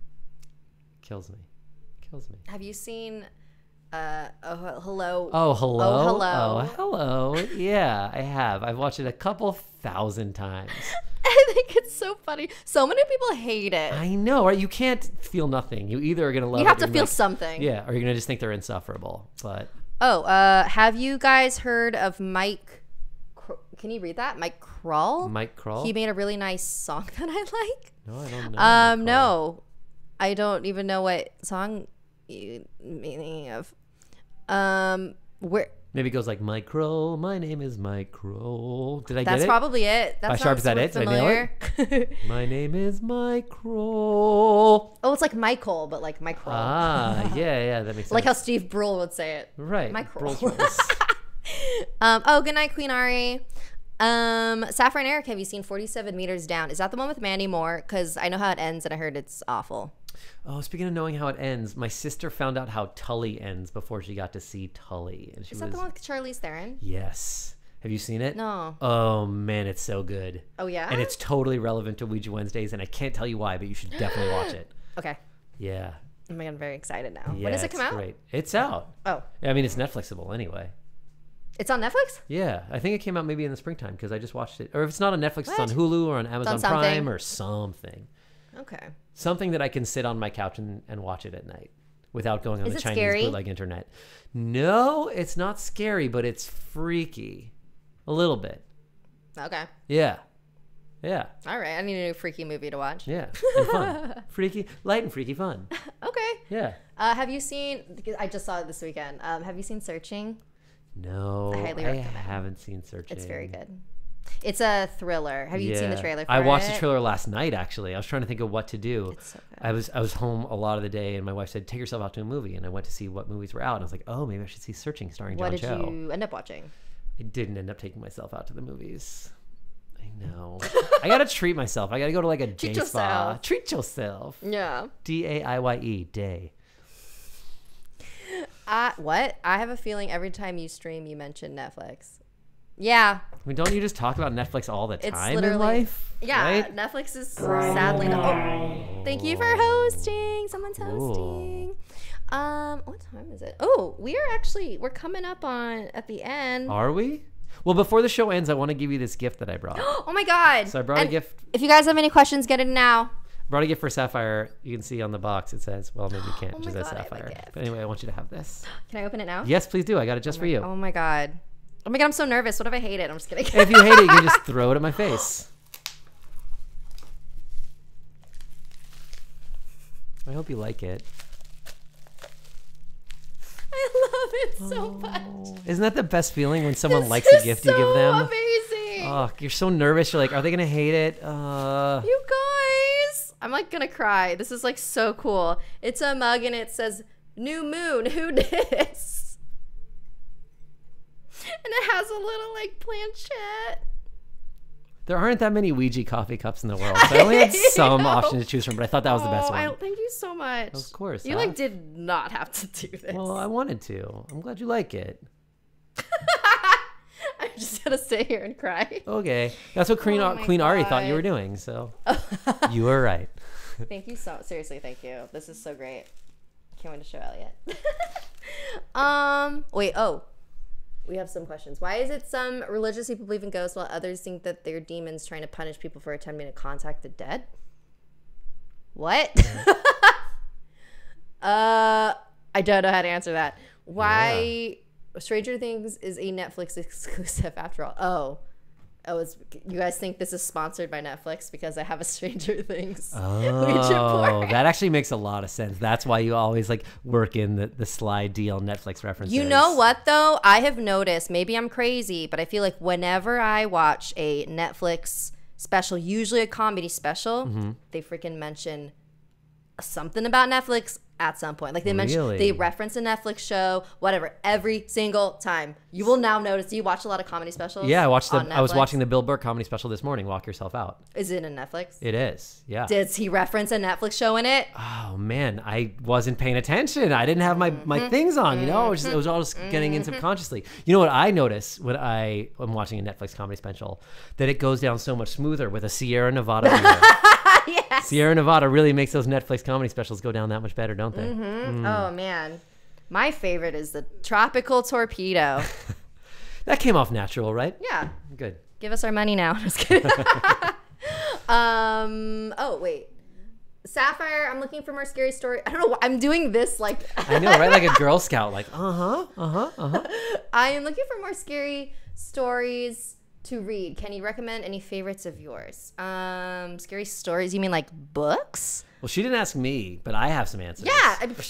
Kills me. Have you seen Hello? Oh, hello. Oh, hello. Oh, hello. Yeah, I have. I've watched it a couple thousand times. I think it's so funny. So many people hate it. I know, right? You can't feel nothing. You either are going to love it. You have or to you're feel like- something. Yeah, or you're going to just think they're insufferable. But have you guys heard of Mike? Can you read that? Mike Kroll? Mike Kroll? He made a really nice song that I like. No, I don't know. Mike Kroll. No, I don't even know what song you meaning of. Where? Maybe it goes like, Mike Kroll, my name is Mike Kroll. Did I get it? That's probably it. That By Sharp, is that it? Did I nail it? My name is Mike Kroll. Oh, it's like Michael, but like Mike Kroll. Yeah, that makes sense. Like how Steve Brule would say it. Right. Mike Kroll. Rolls-Royce. Good night, Queen Ari. Sapphire and Eric, have you seen 47 Meters Down? Is that the one with Mandy Moore? Because I know how it ends and I heard it's awful. Oh, speaking of knowing how it ends, my sister found out how Tully ends before she got to see Tully. And she Is that the one with Charlize Theron? Yes. Have you seen it? No. Oh, man, it's so good. Oh, yeah? And it's totally relevant to Ouija Wednesdays, and I can't tell you why, but you should definitely watch it. Okay. Yeah. Oh my God, I'm very excited now. Yeah, When does it come it's out? Great. It's out. Oh. I mean, it's Netflixable anyway. It's on Netflix? Yeah, I think it came out maybe in the springtime because I just watched it. Or if it's not on Netflix, it's What? on Hulu or on Amazon something. Prime or something. Okay. Something that I can sit on my couch and watch it at night without going on Is the it Chinese scary? bootleg internet. No, it's not scary, but it's freaky. A little bit. Okay. Yeah. Yeah. All right, I need a new freaky movie to watch. Yeah. And fun. Freaky, light and freaky fun. Okay. Yeah. Have you seen? Because I just saw it this weekend. Have you seen Searching? No, I highly recommend. haven't seen Searching. It's very good. It's a thriller. Have you seen the trailer for it? I watched the trailer last night, actually. I was trying to think of what to do. It's so good. I was home a lot of the day, and my wife said, take yourself out to a movie. And I went to see what movies were out. And I was like, oh, maybe I should see Searching starring John Cho. What did you end up watching? I didn't end up taking myself out to the movies. I know. I got to treat myself. I got to go to like a day spa. Treat yourself. Yeah. D-A-I-Y-E, day. What? I have a feeling every time you stream, you mention Netflix. Yeah. I mean, don't you just talk about Netflix all the time in life? Yeah, right? Netflix is sadly not. Oh, thank you for hosting. Someone's hosting. What time is it? Oh, we're coming up on at the end. Are we? Well, before the show ends, I want to give you this gift that I brought. Oh my God. So I brought a gift. If you guys have any questions, get it now. Brought a gift for Sapphire. You can see on the box it says, well, maybe you can't. Oh It just my says God, I have a Sapphire. gift. But anyway, I want you to have this. Can I open it now? Yes, please do. I got it just for you. Oh my God. Oh my God, I'm so nervous. What if I hate it? I'm just kidding. If you hate it, you can just throw it at my face. I hope you like it. I love it so much. Isn't that the best feeling when someone This likes is a gift you give them? Amazing. Oh, you're so nervous. You're like, are they going to hate it? You guys. I'm like going to cry. This is like so cool. It's a mug and it says, New Moon, who dis? And it has a little like planchette. There aren't that many OUIJA coffee cups in the world, so I only had some options to choose from, but I thought that was the best one. Thank you so much. Of course. You like did not have to do this. Well, I wanted to. I'm glad you like it. I'm just gonna sit here and cry. Okay. That's what Queen Ari thought you were doing, so you were right. Thank you seriously, thank you. This is so great. Can't wait to show Elliot. We have some questions. Why is it some religious people believe in ghosts while others think that they're demons trying to punish people for attempting to contact the dead? What? I don't know how to answer that. Why Stranger Things is a Netflix exclusive after all. You guys think this is sponsored by Netflix because I have a Stranger Things Oh, that actually makes a lot of sense. That's why you always like work in the slide deal Netflix references. You know what though? I have noticed, maybe I'm crazy, but I feel like whenever I watch a Netflix special, usually a comedy special, they freaking mention something about Netflix at some point. Like they reference a Netflix show, whatever, every single time. You will now notice. Do you watch a lot of comedy specials? Yeah, I was watching the Bill Burr comedy special this morning, Walk Yourself Out. Is it in Netflix? It is, yeah. Did he reference a Netflix show in it? Oh man, I wasn't paying attention. I didn't have my things on, you know? It was all just getting in subconsciously. You know what I notice when I am watching a Netflix comedy special? That it goes down so much smoother with a Sierra Nevada beer. Yes. Sierra Nevada really makes those Netflix comedy specials go down that much better, don't they? Oh man, my favorite is the Tropical Torpedo. That came off natural, right? Yeah. Good. Give us our money now. Just kidding. Oh wait, Sapphire. I'm looking for more scary story. I don't know. Why I'm doing this like. I know, right? Like a Girl Scout. Like I am looking for more scary stories to read. Can you recommend any favorites of yours? Scary stories? You mean like books? Well, she didn't ask me, but I have some answers.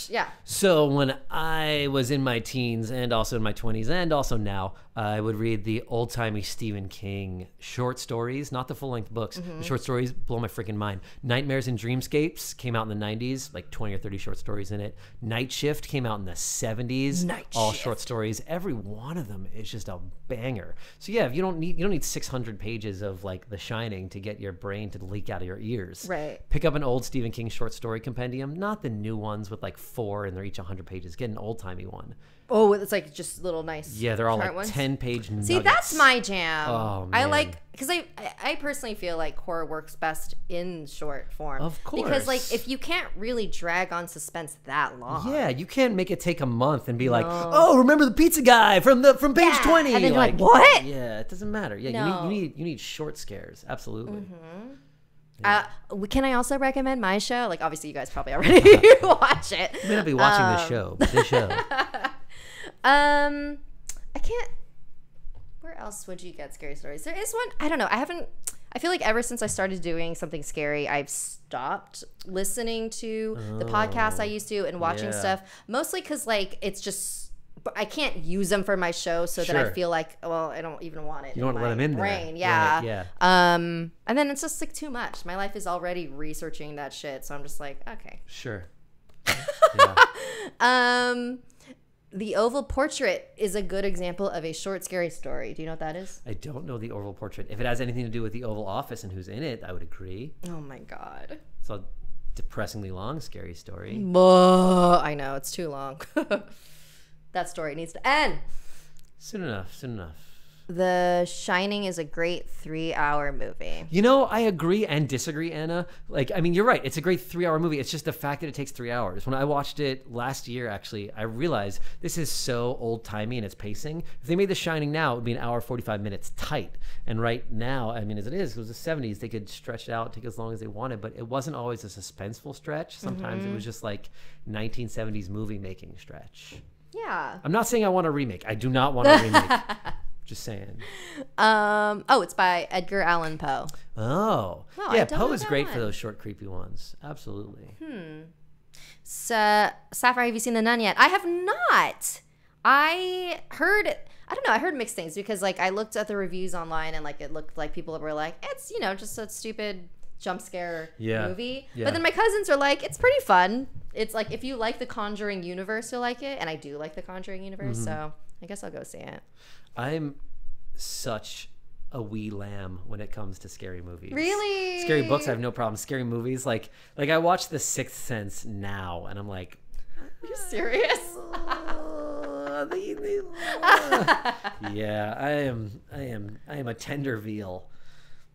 Yeah. So when I was in my teens and also in my 20s and also now, I would read the old-timey Stephen King short stories, not the full-length books. The short stories blow my freaking mind. Nightmares and Dreamscapes came out in the 90s, like 20 or 30 short stories in it. Night Shift came out in the 70s. All short stories. Every one of them is just a banger. So yeah, if you don't need 600 pages of like The Shining to get your brain to leak out of your ears. Right. Pick up an old Stephen King short story compendium, not the new ones with like 4 and they're each 100 pages. Get an old-timey one. Oh, it's like just little nice. Yeah, they're all like ones. 10-page nuggets. See, that's my jam. Oh, man. I like, because I personally feel like horror works best in short form. Of course. Because like if you can't really drag on suspense that long. Yeah, you can't make it take a month and be like, oh, remember the pizza guy from page 20. And then you're like, what? Yeah, it doesn't matter. Yeah, you need short scares. Absolutely. Can I also recommend my show? Like obviously you guys probably already watch it. You may not be watching this show, but this show. I can't. Where else would you get scary stories? There is one. I don't know. I feel like ever since I started doing something scary, I've stopped listening to the podcasts I used to and watching stuff. Mostly because like it's just I can't use them for my show, so that I feel like I don't even want it. You don't want to let them in brain. there. Yeah. Right, yeah. And then it's just like too much. My life is already researching that shit, so I'm just like, okay. Sure. The Oval Portrait is a good example of a short, scary story. Do you know what that is? I don't know the Oval Portrait. If it has anything to do with the Oval Office and who's in it, I would agree. Oh my God. It's a depressingly long, scary story. I know, it's too long. That story needs to end. Soon enough. The Shining is a great 3-hour movie. You know, I agree and disagree, Anna. Like, I mean, you're right. It's a great 3-hour movie. It's just the fact that it takes 3 hours. When I watched it last year, actually, I realized this is so old-timey in its pacing. If they made The Shining now, it would be an hour, 45 minutes tight. And right now, I mean, as it is, it was the 70s. They could stretch it out, take as long as they wanted, but it wasn't always a suspenseful stretch. Sometimes it was just like 1970s movie-making stretch. Yeah. I'm not saying I want a remake. I do not want a remake. Just saying. It's by Edgar Allan Poe. Oh. Yeah, Poe is great for those short, creepy ones. Absolutely. So, Sapphire, have you seen The Nun yet? I have not. I heard mixed things because like I looked at the reviews online and like it looked like people were like, it's, just a stupid jump scare movie. Yeah. But then my cousins are like, it's pretty fun. It's like if you like the Conjuring universe, you'll like it. And I do like the Conjuring universe, so I guess I'll go see it. I'm such a wee lamb when it comes to scary movies. Really? Scary books, I have no problem. Scary movies, like I watch The Sixth Sense now, and I'm like, are you serious? Yeah, I am a tender veal.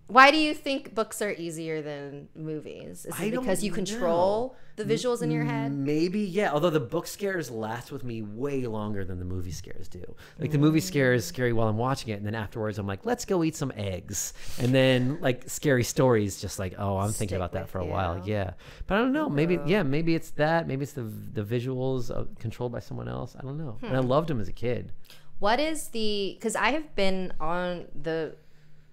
Why do you think books are easier than movies? Is it because you control the visuals in your head? Maybe, yeah. Although the book scares last with me way longer than the movie scares do. Like the movie scare is scary while I'm watching it, and then afterwards I'm like, let's go eat some eggs. And then like scary stories, just like, oh, I'm thinking about that for a while. Yeah, but I don't know. Maybe it's that. Maybe it's the visuals controlled by someone else. I don't know. And I loved them as a kid. What is because I have been on the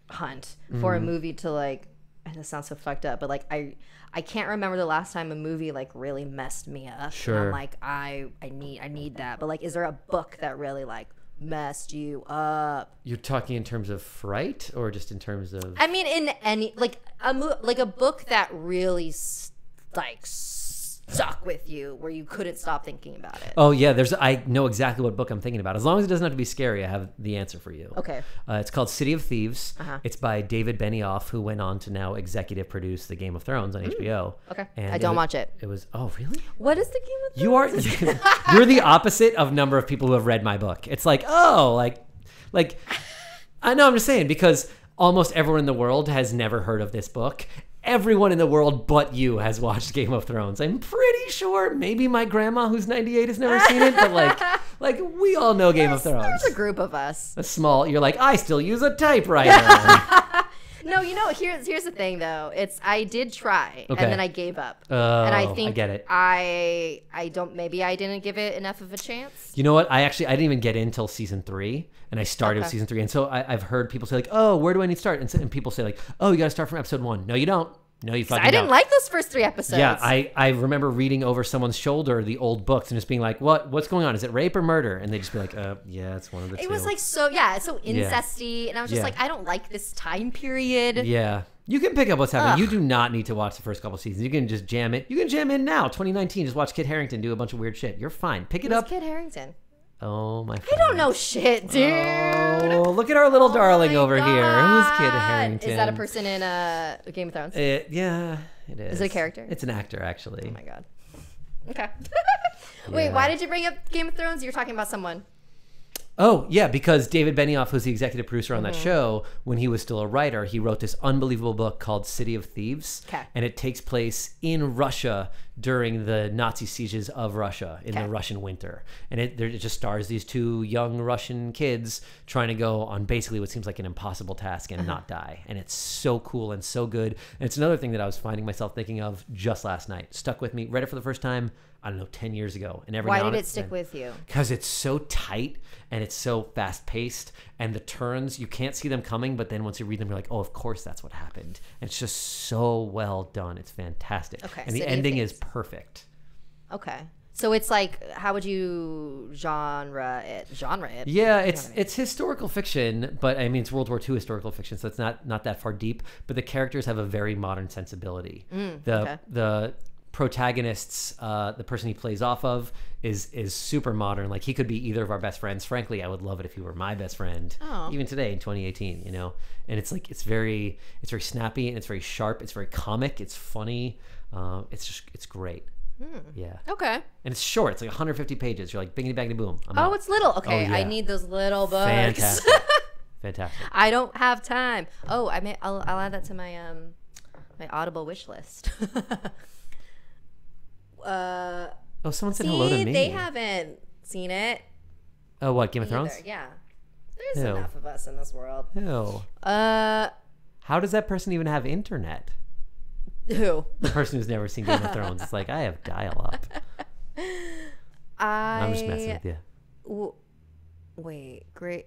hunt for a movie to like, and this sounds so fucked up, but like I can't remember the last time a movie like really messed me up. Sure. And I'm like I need that. But like, is there a book that really like messed you up? You're talking in terms of fright or just in terms of? I mean, in any like a book that really like stuck with you where you couldn't stop thinking about it. Oh yeah, I know exactly what book I'm thinking about. As long as it doesn't have to be scary, I have the answer for you. Okay. It's called City of Thieves. It's by David Benioff, who went on to now executive produce the Game of Thrones on HBO. Okay. And I don't watch it. It was really? What is the Game of Thrones? You're the opposite of number of people who have read my book. It's like, like I know, I'm just saying, because almost everyone in the world has never heard of this book. Everyone in the world but you has watched Game of Thrones. I'm pretty sure maybe my grandma who's 98 has never seen it, but like we all know Game of Thrones. There's a group of us. You're like, I still use a typewriter. No, here's the thing though. I did try and then I gave up. Oh, and I think I get it. I didn't give it enough of a chance. You know what? I didn't even get in until season 3, and I started with season 3. And so I've heard people say like, oh, where do I need to start? And people say like, oh, you got to start from episode 1. No, you don't. No, you fucking don't. I didn't like those first 3 episodes. Yeah, I remember reading over someone's shoulder the old books and just being like, what's going on? Is it rape or murder? And they just be like, yeah, it's one of the two. It was like it's so incesty, and I was just like, I don't like this time period. Yeah. You can pick up what's happening. You do not need to watch the first couple seasons. You can just jam it. You can jam in now, 2019. Just watch Kit Harington do a bunch of weird shit. You're fine. Pick it up. Kit Harington? Oh my! I don't know shit, dude. Oh, look at our little darling over here. Who's Kit Harington? Is that a person in Game of Thrones? Yeah, it is. Is it a character? It's an actor, actually. Oh my god. Okay. Wait, why did you bring up Game of Thrones? You were talking about someone. Oh, yeah, because David Benioff, who's the executive producer on that show, when he was still a writer, he wrote this unbelievable book called City of Thieves. Okay. And it takes place in Russia during the Nazi sieges of Russia in the Russian winter. And it just stars these two young Russian kids trying to go on basically what seems like an impossible task and not die. And it's so cool and so good. And it's another thing that I was finding myself thinking of just last night. Stuck with me. Read it for the first time, I don't know, 10 years ago. And why did it stick with you? Because it's so tight and it's so fast paced, and the turns, you can't see them coming, but then once you read them, you're like, oh, of course that's what happened. And it's just so well done. It's fantastic. Okay, and the ending is perfect. Okay. So it's like, how would you genre it? Yeah, it's historical fiction, but I mean, it's World War II historical fiction, so it's not that far deep, but the characters have a very modern sensibility. The protagonists, the person he plays off of is super modern. Like, he could be either of our best friends. Frankly, I would love it if he were my best friend, even today in 2018, you know. And it's like, it's very snappy, and it's very sharp, it's very comic, it's funny, it's great. Yeah. Okay. And it's short. It's like 150 pages. You're like, bingity baggity boom. It's little. Okay, I need those little books. Fantastic. I don't have time. I'll add that to my my Audible wish list. Someone said hello to me. They haven't seen it. Oh, what, Game of Thrones? Yeah. There's enough of us in this world. Ew. How does that person even have internet? Who? The person who's never seen Game of Thrones. It's like, I have dial-up. I'm just messing with you. Wait, great.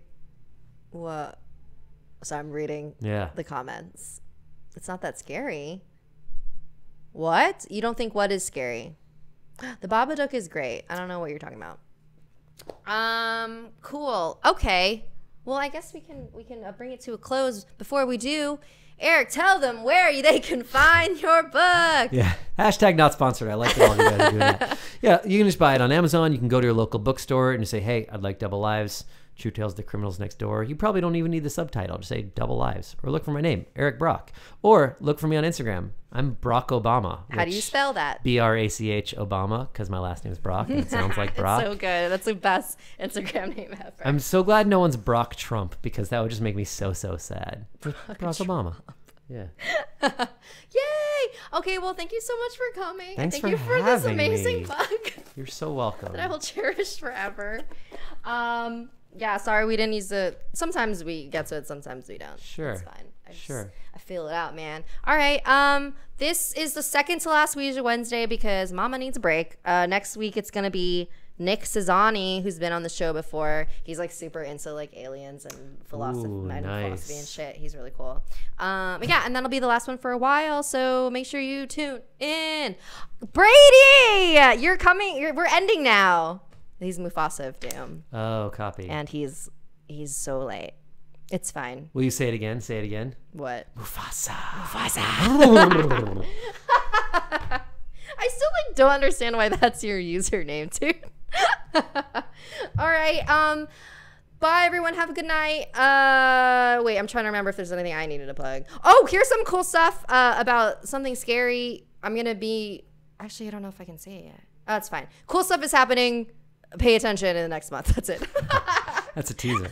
What? So I'm reading the comments. It's not that scary. What? You don't think what is scary? The Babadook is great. I don't know what you're talking about. Cool. Okay. Well, I guess we can bring it to a close. Before we do, Eric, tell them where they can find your book. Yeah. Hashtag not sponsored. I like that all you guys are doing that. Yeah, you can just buy it on Amazon. You can go to your local bookstore and just say, hey, I'd like Double Lives. True Tales of the Criminals Next Door. You probably don't even need the subtitle. Just say Double Lives. Or look for my name, Eric Brach. Or look for me on Instagram. I'm Brach Obama. How do you spell that? Brach Obama, because my last name is Brach and it sounds like Brach. It's so good. That's the best Instagram name ever. I'm so glad no one's Brach Trump, because that would just make me so sad. Brach Obama. Yeah. Yay! Okay, well, thank you so much for coming. Thanks thank you for this amazing book. You're so welcome. That I will cherish forever. Yeah, sorry we didn't use the... Sometimes we get to it, sometimes we don't. Sure. It's fine. I feel it out, man. All right. This is the second to last OUIJA Wednesday because Mama needs a break. Next week, it's going to be Nick Cesani, who's been on the show before. He's like super into like aliens and philosophy and shit. He's really cool. Yeah, and that'll be the last one for a while. So make sure you tune in. Brady, you're coming. We're ending now. He's Mufasa of Doom. Oh, copy. And he's so late. It's fine. Will you say it again? Say it again. What? Mufasa. I still like don't understand why that's your username, dude. All right. Bye, everyone. Have a good night. Wait, I'm trying to remember if there's anything I needed to plug. Oh, here's some cool stuff about something scary. I'm gonna be. Actually, I don't know if I can say it yet. Oh, it's fine. Cool stuff is happening. Pay attention in the next month. That's it. That's a teaser.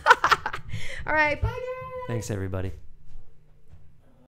All right. Bye, guys. Thanks, everybody.